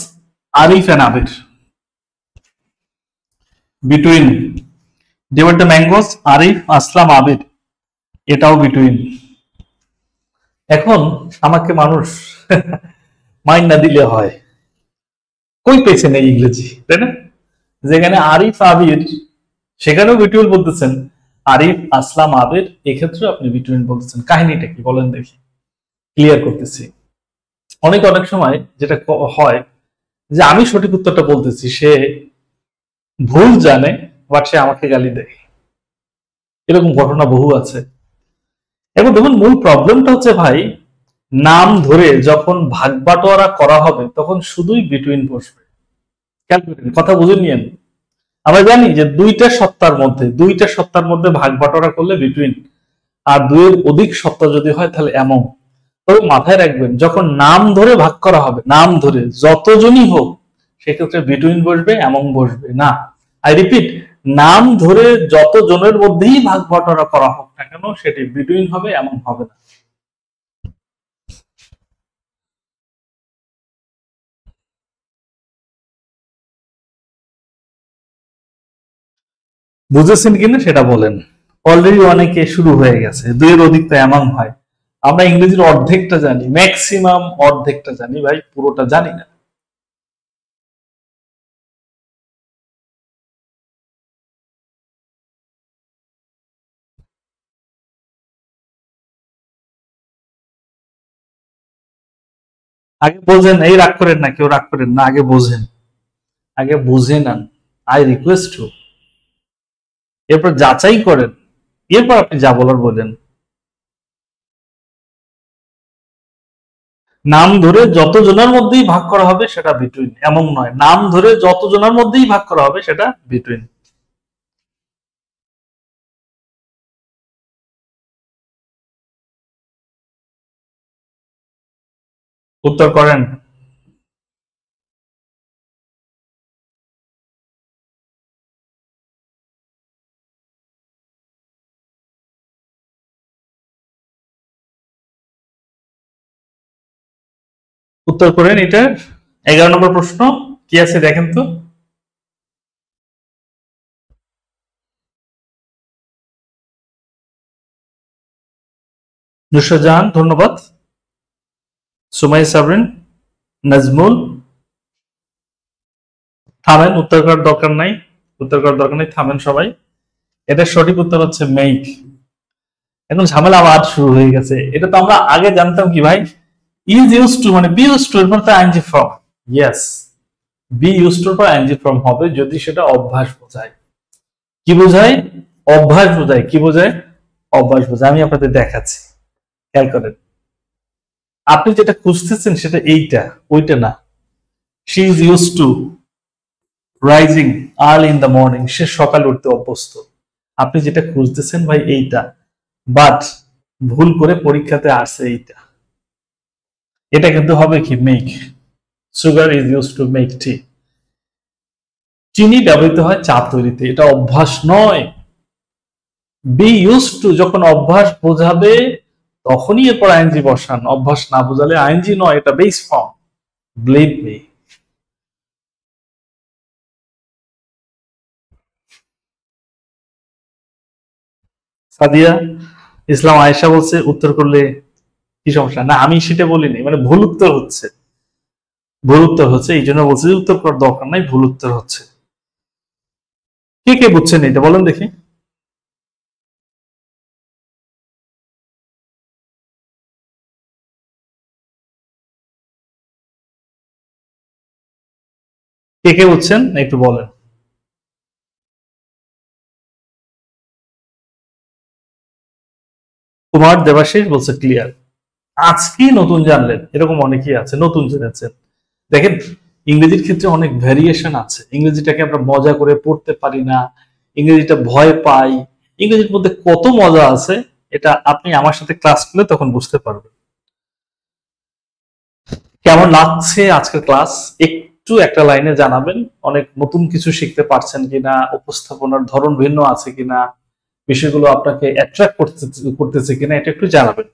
Arif and Abir. Between, divide the mangoes, Arif, Aslam, Abir, এটাও বিটুইন। এখন আমাকে মানুষ মাইন্ড না দিলে হয়, কই পেয়েছেন এই ইংরেজি, তাই না? যেখানে আরিফ আবির সেখানেও বিটুইন বলতেছেন, আরিফ, আসলাম, আবির, এক্ষেত্রে আপনি বিটুইন বলতেছেন, কাহিনীটা কি বলেন দেখি, ক্লিয়ার করতেছি। অনেক সময় যেটা হয় যে আমি সঠিক উত্তরটা বলতেছি, সে ভুল জানে, বাট সে আমাকে গালি দেয়, এরকম ঘটনা বহু আছে। এখন দেখুন, মূল প্রবলেমটা হচ্ছে ভাই, নাম ধরে যখন ভাগ বাটোয়ারা করা হবে তখন শুধুই বিটুইন বসবে। কথা বুঝে নিয়েন। আমরা জানি যে দুইটা সত্তার মধ্যে ভাগ বাটোয়ারা করলে বিটুইন, আর 2-এর অধিক সত্তা যদি হয় তাহলে এমন। তবে মাথায় রাখবেন, যখন নাম ধরে ভাগ করা হবে, নাম ধরে যতজনই হোক, সেক্ষেত্রে বিটুইন বসবে, এমন বসবে না। আই রিপিট, নাম ধরে যতজনের মধ্যেই ভাগ বাটোয়ারা করা হোক না কেন, সেটি বিটুইন হবে, এমন হবে না। বুঝেছেন কিনা সেটা বলেন। অলরেডি অনেকে শুরু হয়ে গেছে, 2-এর অধিক তো এমন হয়। আমরা ইংরেজির অর্ধেকটা জানি, ম্যাক্সিমাম অর্ধেকটা জানি ভাই, পুরোটা জানি না। আগে বোঝেন, এই রাগ করেন না, কেউ রাগ করেন না, আগে বোঝেন, আগে বুঝে নেন। I request you. এরপর যাচাই করেন, এরপর আপনি যা বলার বলেন। নাম ধরে যতজনের মধ্যেই ভাগ করা হবে সেটা বিটুইন, এমন নয় নাম ধরে যতজনের মধ্যেই ভাগ করা হবে সেটা বিটুইন। উত্তর করেন। উত্তর করেন এটা। 11 নম্বর প্রশ্ন কি আছে দেখেন তো। নুসরাজাহান ধন্যবাদ। সুমাই সাবরিন, নাজমুল। থামেন, উত্তর করার দরকার নাই, উত্তর করার দরকার নেই, থামেন সবাই। এটা সঠিক উত্তর হচ্ছে মেক। এখন ঝামেলা আবার শুরু হয়ে গেছে। এটা তো আমরা আগে জানতাম কি ভাই, ইজ ইউজ টু মানে বি ইউজ টু এর পর ING form. Yes, be use to পর আইএনজি ফর্ম হবে যদি সেটা অভ্যাস বোঝায়। কি বোঝায়? অভ্যাস বোঝায়। কি বোঝায়? অভ্যাস বোঝায়। আমি আপনাদের দেখাচ্ছি, খেয়াল করেন। আপনি যেটা খুঁজতেছেন সেটা এইটা, ওইটা না। She is use to rising early in the morning, সে সকালে উঠতে অভ্যস্ত। আপনি যেটা খুঁজতেছেন ভাই এইটা, বাট ভুল করে পরীক্ষাতে আসছে এইটা। এটা কিন্তু হবে কি make. Sugar is use to make টি। চিনি ব্যবহৃত হয় চা তৈরিতে, এটা অভ্যাস নয়। বি ইউজ টু যখন অভ্যাস বোঝাবে তখনই এরপর আইএনজি বসান, অভ্যাস না বোঝালে আইএনজি নয়, এটা base form. Believe me. Sadia Islam Ayesha বলছে উত্তর করলে কি সমস্যা? না আমি সেটা বলিনি, মানে ভুল উত্তর হচ্ছে, ভুল উত্তর হচ্ছে, এই জন্য বলছি উত্তর করার দরকার নাই, ভুল উত্তর হচ্ছে। কে কে বুঝছেন এটা বলেন দেখি। কে কে বুঝছেন একটু বলেন। কুমার দেবাশিস বলছে ক্লিয়ার। আজকে নতুন জানলেন, এরকম অনেকেই আছে নতুন জেনেছেন। দেখেন, ইংরেজির ক্ষেত্রে অনেক ভ্যারিয়েশন আছে। ইংরেজিটাকে আমরা মজা করে পড়তে পারি না, ইংরেজিটা ভয় পাই। ইংরেজির মধ্যে কত মজা আছে, এটা আপনি আমার সাথে ক্লাস করলে তখন বুঝতে পারবেন। কেমন লাগছে আজকের ক্লাস একটু একটা লাইনে জানাবেন। অনেক নতুন কিছু শিখতে পারছেন কিনা, উপস্থাপনার ধরন ভিন্ন আছে কিনা, বিষয়গুলো আপনাকে অ্যাট্রাক্ট করতেছে কিনা, এটা একটু জানাবেন।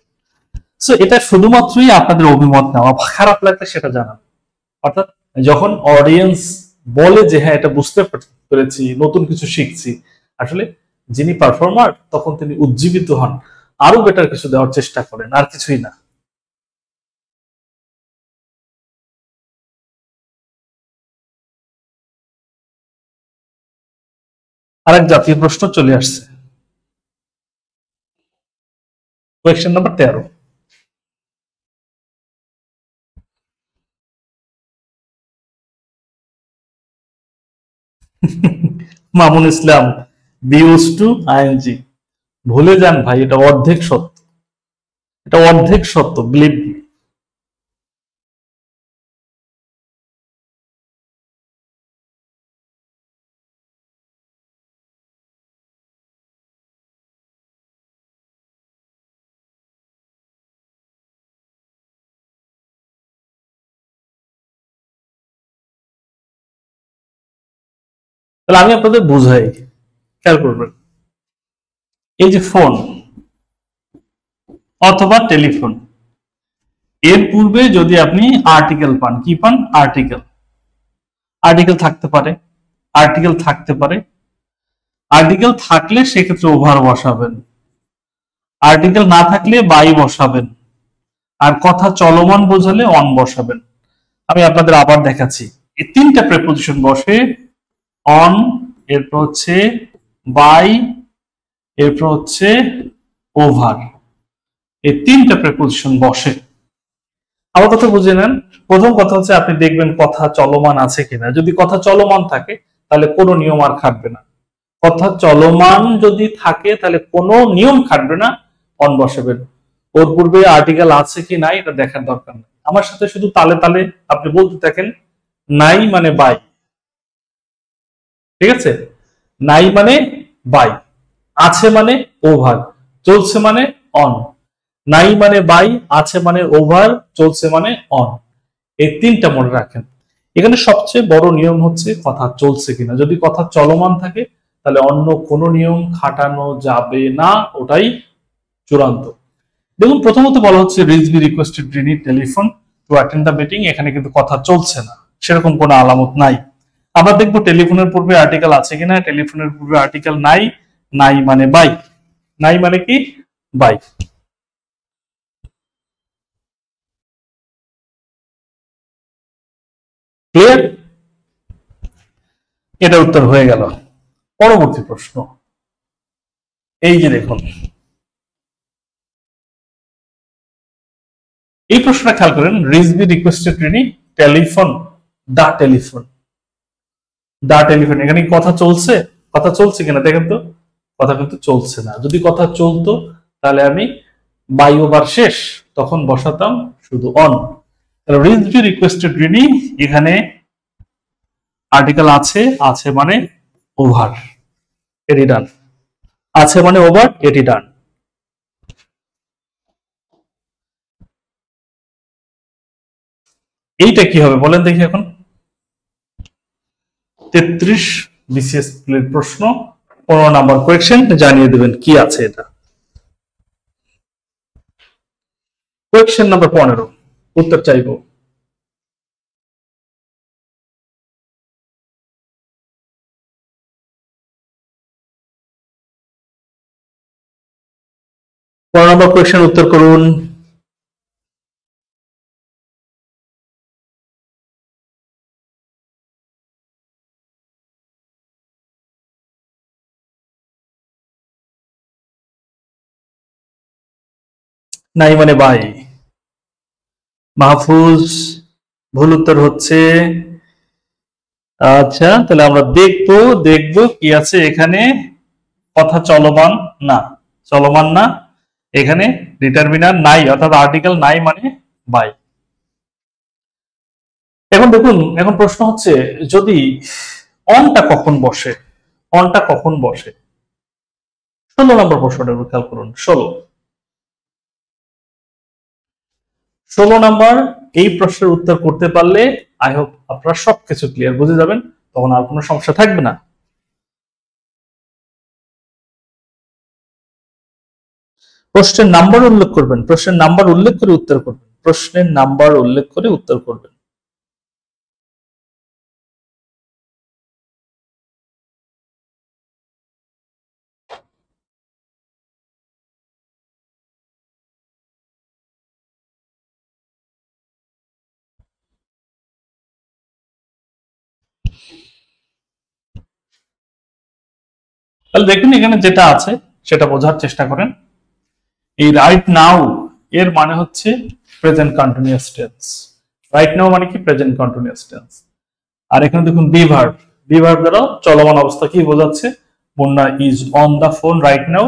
সো এটা শুধুমাত্রই আপনাদের অভিমত নেওয়া, খারাপ লাগলে সেটা জানাবেন। অর্থাৎ যখন অডিয়েন্স বলে যে হ্যাঁ এটা বুঝতে পেরেছি, নতুন কিছু শিখছি, আসলে যিনি পারফর্মার তখন তিনি উজ্জীবিত হন, আরো বেটার কিছু দেওয়ার চেষ্টা করেন, আর কিছুই না। আরেক জাতীয় প্রশ্ন চলে আসছে, question number 13। Mamun Islam, be use to ING. ভুলে যান ভাই, এটা অর্ধেক সত্য, এটা অর্ধেক সত্য, বিলিভ মি। তাহলে আমি আপনাদের বুঝাই, খেয়াল করবেন। এই যে ফোন অথবা টেলিফোন, এর পূর্বে যদি আপনি আর্টিকেল পান, কি পান? আর্টিকেল। আর্টিকেল থাকতে পারে, আর্টিকেল থাকতে পারে, আর্টিকেল থাকলে সেক্ষেত্রে ওভার বসাবেন, আর্টিকেল না থাকলে বাই বসাবেন, আর কথা চলমান বোঝালে অন বসাবেন। আমি আপনাদের আবার দেখাচ্ছি। এই তিনটা প্রেপোজিশন বসে, অন, এরপর হচ্ছে বাই, এরপর হচ্ছে ওভার। এই তিনটা প্রেপোজিশন বসে। আমার কথা বুঝে নেন। প্রথম কথা হচ্ছে আপনি দেখবেন কথা চলমান আছে কিনা। যদি কথা চলমান থাকে তাহলে কোনো নিয়ম আর খাটবে না। কথা চলমান যদি থাকে তাহলে কোনো নিয়ম খাটবে না, অন বসাবেন। ওর পূর্বে আর্টিকেল আছে কি নাই এটা দেখার দরকার নেই। আমার সাথে শুধু তালে তালে আপনি বলতে থাকেন, নাই মানে বাই। ঠিক আছে, নাই মানে বাই, আছে মানে ওভার, চলছে মানে অন। নাই মানে বাই, আছে মানে ওভার, চলছে মানে অন। এই তিনটা মনে রাখেন। এখানে সবচেয়ে বড় নিয়ম হচ্ছে কথা চলছে কিনা। যদি কথা চলমান থাকে তাহলে অন্য কোনো নিয়ম খাটানো যাবে না, ওটাই চূড়ান্ত। দেখুন প্রথমত বলা হচ্ছে Rizvi requested Rini telephone to attend the meeting, এখানে কিন্তু কথা চলছে না, সেরকম কোনো আলামত নাই। আবার দেখবো টেলিফোনের পূর্বে আর্টিকেল আছে কিনা, টেলিফোনের পূর্বে আর্টিকেল নাই, নাই মানে বাই, নাই মানে কি বাই। ক্লিয়ার? এটা উত্তর হয়ে গেল। পরবর্তী প্রশ্ন, এই যে দেখুন এই প্রশ্নটা খেয়াল করেন, রিজভি রিকোয়েস্টেড রিনি টেলিফোন দা টেলিফোন, দা টেলিফোন, এখানে কথা চলছে, কথা চলছে কিনা দেখেন তো, কথা কিন্তু চলছে না। যদি কথা চলতো তাহলে আমি বাই ওভার শেষ, তখন বসাতাম শুধু অন। রিজভি রিকোয়েস্টেড রিনি, এখানে আর্টিকেল আছে, আছে মানে ওভার, এটি ডান, আছে মানে ওভার, এটি ডান। এইটা কি হবে বলেন দেখি এখন। 33 বিসিএস প্রশ্ন, 15 নাম্বার কোয়েশ্চেন, জানিয়ে দেবেন কি আছে এটা। কোয়েশ্চেন নাম্বার 15, উত্তর চাইবো। পনেরো নম্বর কোয়েশ্চেন উত্তর করুন। নাই মানে বাই। মাহফুজ, ভুল উত্তর হচ্ছে। আচ্ছা তাহলে আমরা দেখবো, দেখবো কি আছে এখানে। কথা চলমান না, চলমান না, এখানে ডিটারমিনার নাই, অর্থাৎ আর্টিকেল নাই মানে বাই। এখন দেখুন, এখন প্রশ্ন হচ্ছে যদি অনটা কখন বসে, অনটা কখন বসে। 16 নম্বর প্রশ্নটা খেয়াল করুন, 16 নম্বর এই প্রশ্নের উত্তর করতে পারলে আই হোপ আপনারা সবকিছু ক্লিয়ার বুঝে যাবেন, তখন আর কোনো সমস্যা থাকবে না। প্রশ্নের নাম্বার উল্লেখ করবেন, প্রশ্নের নাম্বার উল্লেখ করে উত্তর করবেন, প্রশ্নের নাম্বার উল্লেখ করে উত্তর করবেন। তাহলে দেখুন এখানে যেটা আছে সেটা বোঝার চেষ্টা করেন। এই রাইট নাও এর মানে হচ্ছে present continuous tense. Right now মানে কি প্রেজেন্ট কন্টিনিউয়াস টেন্স। আর এখানে দেখুন বি ভার্ব, বি ভার্ব দ্বারা চলমান অবস্থা কি বোঝাচ্ছে, Munna is on the phone right now.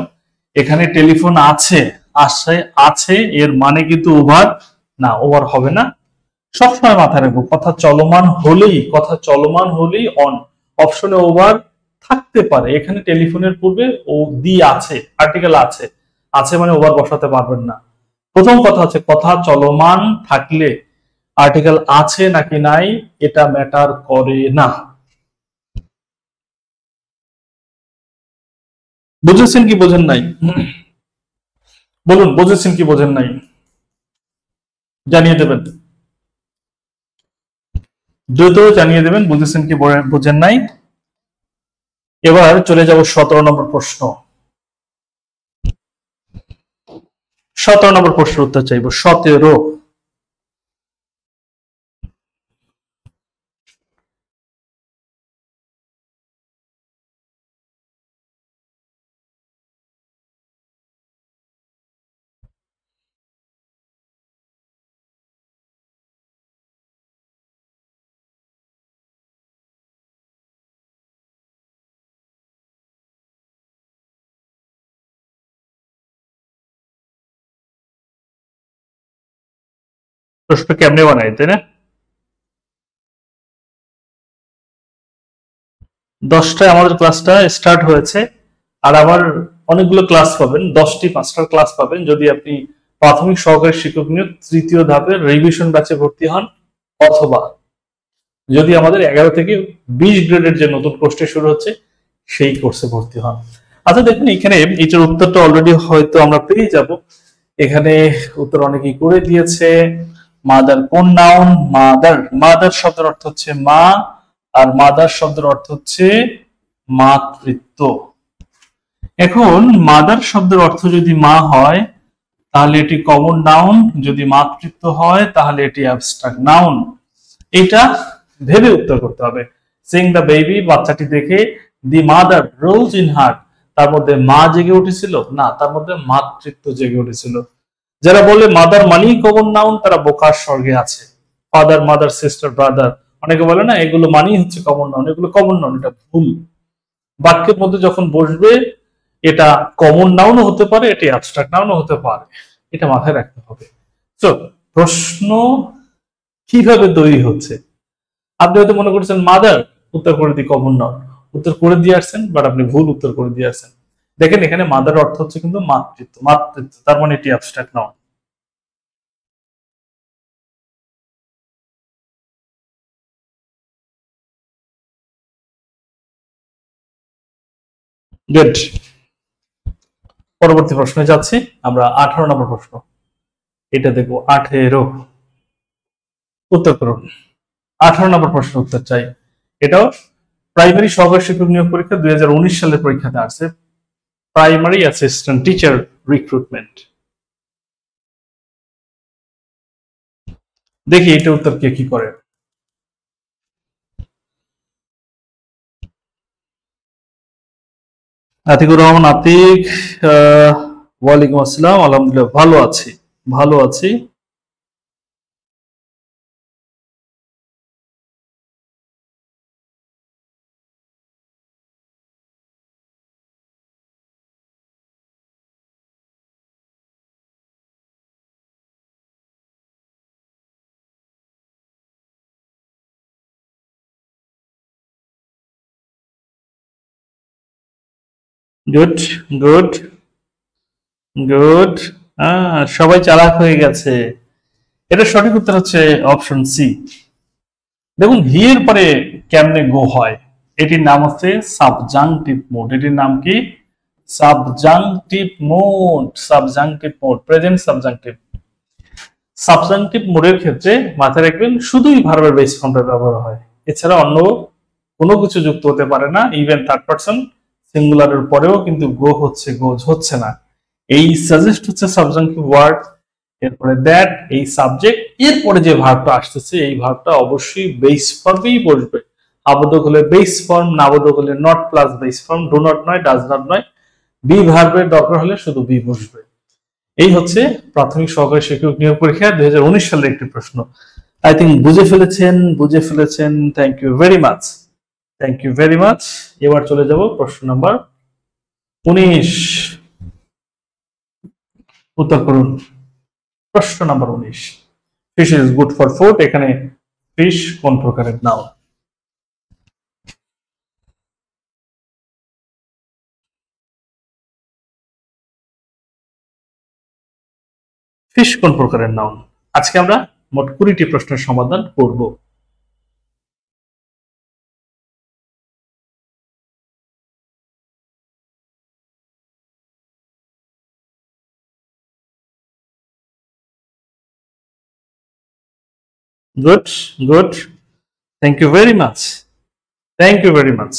এখানে টেলিফোন আছে, আসে আছে এর মানে কিন্তু ওভার না, ওভার হবে না। সবসময় মাথায় রাখবো কথা চলমান হলেই, কথা চলমান হলেই অন, অপশনে ওভার থাকতে পারে। এখানে টেলিফোনের পূর্বে ও দি আছে, আর্টিকেল আছে, আছে মানে ওভার বসাতে পারবেন না। প্রথম কথা হচ্ছে কথা চলমান থাকলে আর্টিকেল আছে নাকি নাই এটা ম্যাটার করে না। বুঝেছেন কি বোঝেন নাই বলুন, বুঝেছেন কি বোঝেন নাই জানিয়ে দেবেন, দ্রুত জানিয়ে দেবেন বুঝেছেন কি বোঝেন নাই। এবার চলে যাব 17 নম্বর প্রশ্ন। 17 নম্বর প্রশ্নের উত্তর চাইবো। 17, প্রশ্ন কেমনে বানাই, তাই না? 10টায় আমাদের ক্লাসটা স্টার্ট হয়েছে, আর আবার অনেকগুলো ক্লাস পাবেন, 10টি 5টার ক্লাস পাবেন যদি আপনি প্রাথমিক সহকারী শিক্ষক নিয়োগ তৃতীয় ধাপের রিভিশন ব্যাচে ভর্তি হন, অথবা যদি আমাদের 11 থেকে 20 গ্রেডের যে নতুন কোর্সটা শুরু হচ্ছে সেই কোর্সে ভর্তি হন। আচ্ছা দেখুন, এখানে এটার উত্তরটা অলরেডি হয়তো আমরা পেয়ে যাব। এখানে উত্তর অনেকেই করে দিয়েছে। মাদার কোন নাউন? মাদার, মাদার শব্দের অর্থ হচ্ছে মা, আর মাদার শব্দের অর্থ হচ্ছে মাতৃত্ব। এখন মাদার শব্দের অর্থ যদি মা হয় তাহলে এটি কমন নাউন, যদি মাতৃত্ব হয় তাহলে এটি অ্যাবস্ট্রাক্ট নাউন। এটা ভেবে উত্তর করতে হবে। সিং দ্য বেবি, বাচ্চাটি দেখে, the mother rose in heart, তার মধ্যে মা জেগে উঠেছিল না, তার মধ্যে মাতৃত্ব জেগে উঠেছিল। যারা বলে মাদার মানি কমন নাউন তারা বোকার স্বর্গে আছে। ফাদার, মাদার, সিস্টার, ব্রাদার, অনেকে বলে না এগুলো মানি হচ্ছে কমন নাউন, এগুলো কমন নাউন, এটা ভুল। বাক্যের মধ্যে যখন বসবে এটা কমন নাউনও হতে পারে, এটি অ্যাবস্ট্রাক্ট নাউনও হতে পারে, এটা মাথায় রাখতে হবে। তো প্রশ্ন কিভাবে তৈরি হচ্ছে? আপনি হয়তো মনে করছেন মাদার, উত্তর করে দিই কমন নাউন, উত্তর করে দিয়ে আসছেন, বাট আপনি ভুল উত্তর করে দিয়ে আসছেন। দেখেন এখানে মাদার অর্থ হচ্ছে কিন্তু মাতৃত্ব, মাতৃত্ব তার মানে এটি অ্যাবস্ট্রাক্ট নাউন। গুড। পরবর্তী প্রশ্নে যাচ্ছি আমরা। 18 নম্বর প্রশ্ন, এটা দেখবো 18। উত্তর করুন। 18 নম্বর প্রশ্নের উত্তর চাই। এটাও প্রাইমারি সহকারী শিক্ষক নিয়োগ পরীক্ষা 2019 সালের পরীক্ষাতে আসছে, প্রাইমারি অ্যাসিস্ট্যান্ট টিচার রিক্রুটমেন্ট। দেখি এটা উত্তর কে কি করে। আতিকুর রহমান আতিক, ওয়ালাইকুম আসসালাম, আলহামদুলিল্লাহ ভালো আছি, ভালো আছি। Good, good, good. সবাই চালাক হয়ে গেছে। এটা সঠিক উত্তর হচ্ছে অপশন সি। দেখুন হি এর পরে কেমনে গো হয়, এটির নাম হচ্ছে সাবজাংটিভ মোড। এটির নাম কি? Subjunctive mode, subjunctive mode, present subjunctive. Subjunctive মোডের ক্ষেত্রে মাথায় রাখবেন শুধুই ভার্বের বেস ফর্মটা ব্যবহার হয়, এছাড়া অন্য কোনো কিছু যুক্ত হতে পারে না। ইভেন থার্ড পারসন সিঙ্গুলারের পরেও কিন্তু গো হচ্ছে, গোজ হচ্ছে না। এই সাজেস্ট হচ্ছে সাবজাংটিভ ওয়ার্ড। এরপরে দ্যাট, এই সাবজেক্ট, এরপরে যে ভার্বটা আসতেছে এই ভার্বটা অবশ্যই বেস ফর্মেই বসবে। আবোধক হলে বেস ফর্ম, নাবোধক হলে not plus base form, do not নয়, ডাজ নট নয়। বি ভার্বের দরকার হলে শুধু বি বসবে। এই হচ্ছে প্রাথমিক সহকারী শিক্ষক নিয়োগ পরীক্ষা 2019 সালের একটি প্রশ্ন। আই থিঙ্ক বুঝে ফেলেছেন, বুঝে ফেলেছেন। Thank you very much, thank you very much. এবার চলে যাব প্রশ্ন নাম্বার 19। উত্তর করুন। প্রশ্ন নাম্বার 19, fish is good for food, এখানে ফিশ কোন প্রকারের নাউন? ফিশ কোন প্রকারের নাউন? আজকে আমরা মোট 20টি প্রশ্নের সমাধান করব। Good, good, thank you very much, thank you very much.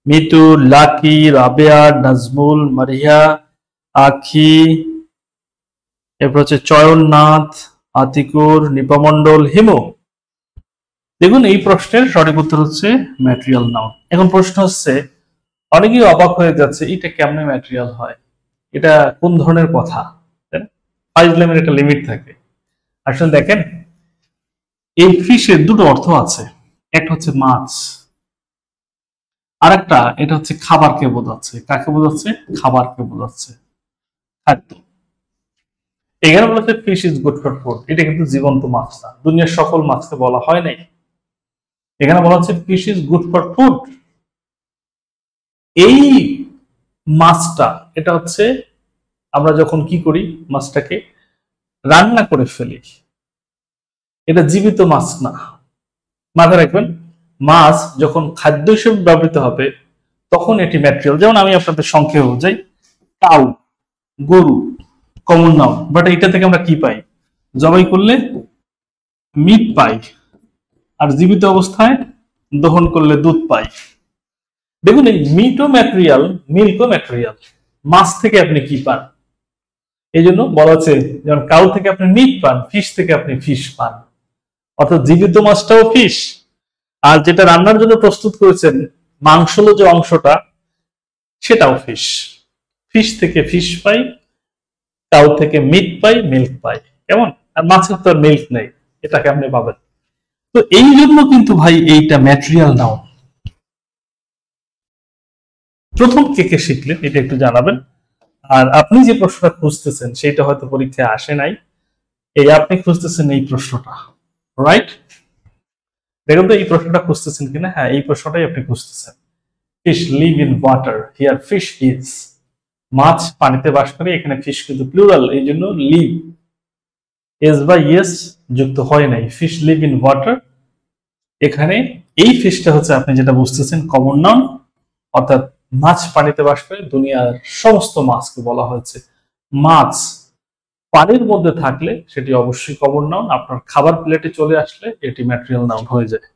Mitu, Lucky, Rabeya, Nazmul, Maria, Akhi, এরপর হচ্ছে চয়ননাথ, আতিকুর, নিপামন্ডল, হিমু। দেখুন এই প্রশ্নের সঠিক উত্তর হচ্ছে ম্যাটেরিয়াল নাউন। এখন প্রশ্ন হচ্ছে, অনেকেই অবাক হয়ে যাচ্ছে এটা কেমনে ম্যাটেরিয়াল হয়, এটা কোন ধরনের কথা? ফাইজলামের একটা লিমিট থাকে। আসলে দেখেন এই ফিশের দুটো অর্থ আছে, একটা হচ্ছে মাছ, আর একটা এটা হচ্ছে খাবারকে বোঝাচ্ছে। কাকে বোঝাচ্ছে? খাবারকে বোঝাচ্ছে, খাদ্য। এখানে বলেছে fish is good for food, এটা কিন্তু জীবন্ত মাছ না, দুনিয়ার সকল মাছকে বলা হয় নাই। এখানে বলা হচ্ছে fish is good for food. এই মাছটা, এটা হচ্ছে আমরা যখন কি করি, মাছটাকে রান্না করে ফেলি, এটা জীবিত মাছ না। মাথায় রাখবেন, মাছ যখন খাদ্য হিসেবে ব্যবহৃত হবে তখন এটি ম্যাটেরিয়াল। যেমন আমি আপনাদের সংক্ষেপে বোঝাই, কাউ, গরু কমন নাউন, বাট এটা থেকে আমরা কি পাই? জবাই করলে মিট পাই, আর জীবিত অবস্থায় দহন করলে দুধ পাই। দেখুন, এই মিটও ম্যাটেরিয়াল, মিল্কও ম্যাটেরিয়াল। মাছ থেকে আপনি কি পান? এই জন্য বলা হচ্ছে, যেমন কাউ থেকে আপনি মিট পান, ফিশ থেকে আপনি ফিশ পান। অর্থাৎ জীবিত মাছটাও ফিশ, আর যেটা রান্নার জন্য প্রস্তুত করেছেন মাংসলো যে অংশটা, সেটাও ফিশ। ফিশ থেকে ফিশ পাই, কাউ থেকে মিট পাই, মিল্ক পাই। কেমন? আর মাছের তো আর মিল্ক নেই, এটা কেমনে পাবেন? তো এই জন্য কিন্তু ভাই এইটা ম্যাটেরিয়াল নাও। প্রথম কে কে শিখলেন এটা একটু জানাবেন। আর আপনি যে প্রশ্নটা খুঁজতেছেন সেটা হয়তো পরীক্ষায় আসে নাই, এই আপনি খুঁজতেছেন এই প্রশ্নটা, রাইট? দেখুন তো এই প্রশ্নটা খুঁজতেছেন কিনা। হ্যাঁ, এই প্রশ্নটাই আপনি খুঁজতেছেন। Fish live in water, here fish is. মাছ পানিতে বাস করে, এখানে ফিশ কিন্তু প্লুরাল, এই জন্য লিভ এস বা ইয়েস যুক্ত হয় নাই। ফিশ লিভ ইন ওয়াটার, এখানে এই ফিশটা হচ্ছে আপনি যেটা বুঝতেছেন কমন নাউন, অর্থাৎ মাছ পানিতে বাস করে, দুনিয়ার সমস্ত মাছকে বলা হয়েছে। মাছ পানির মধ্যে থাকলে সেটি অবশ্যই কমন নাউন, আপনার খাবার প্লেটে চলে আসলে এটি ম্যাটেরিয়াল নাউন হয়ে যায়।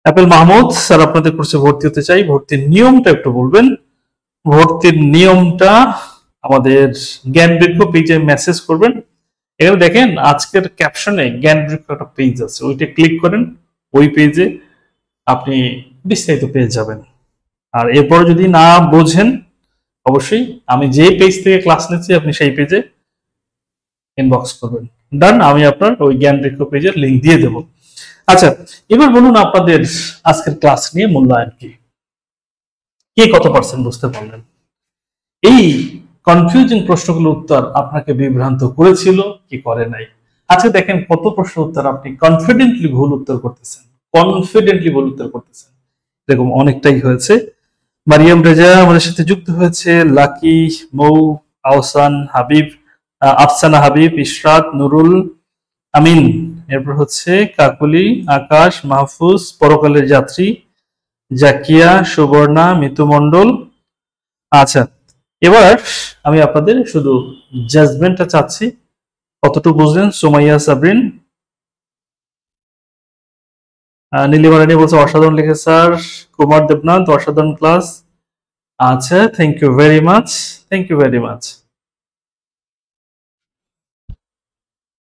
অ্যাপেল মাহমুদ স্যার, আপনাদের কোর্সে ভর্তি হতে চাই, ভর্তির নিয়মটা একটু বলবেন। ভর্তির নিয়মটা আমাদের জ্ঞান বৃক্ষ পেজে মেসেজ করবেন। এখানে দেখেন আজকের ক্যাপশনে জ্ঞান বৃক্ষ একটা পেজ আছে, ওইটা ক্লিক করেন, ওই পেজে আপনি বিস্তারিত পেয়ে যাবেন। আর এরপর যদি না বোঝেন, অবশ্যই আমি যে পেজ থেকে ক্লাস নিচ্ছি আপনি সেই পেজে ইনবক্স করবেন। ডান, আমি আপনার ওই জ্ঞান বৃক্ষ পেজের লিঙ্ক দিয়ে দেব। আচ্ছা, এবার বলুন আপনাদের আজকের ক্লাস নিয়ে মূল্যায়ন কি, কে কত পার্সেন্ট বুঝতে পারলেন? এই কনফিউজিং প্রশ্নগুলোর উত্তর আপনাকে বিভ্রান্ত করেছিল কি করে নাই? আজকে দেখেন কত প্রশ্ন উত্তর আপনি কনফিডেন্টলি ভুল উত্তর করতেছেন, কনফিডেন্টলি ভুল উত্তর করতেছেন। এরকম অনেকটাই হয়েছে। মারিয়াম রেজা আমাদের সাথে যুক্ত হয়েছে, লাকি, মৌ, আহসান, হাবিব, আফসানা হাবিব, ইশরাত, নুরুল আমিন, এরপর হচ্ছে কাকুলি, আকাশ, মাহফুজ, পরকালের যাত্রী, জাকিয়া, সুবর্ণা, মিতু মন্ডল। আচ্ছা, এবার আমি আপনাদের শুধু জাজমেন্টটা চাচ্ছি, কতটুকু বুঝলেন? সুমাইয়া সাবরিন, নীলিমা রানী বলছে অসাধারণ লিখে স্যার। কুমার দেবনাথ, অসাধারণ ক্লাস। আচ্ছা, thank you very much, thank you very much.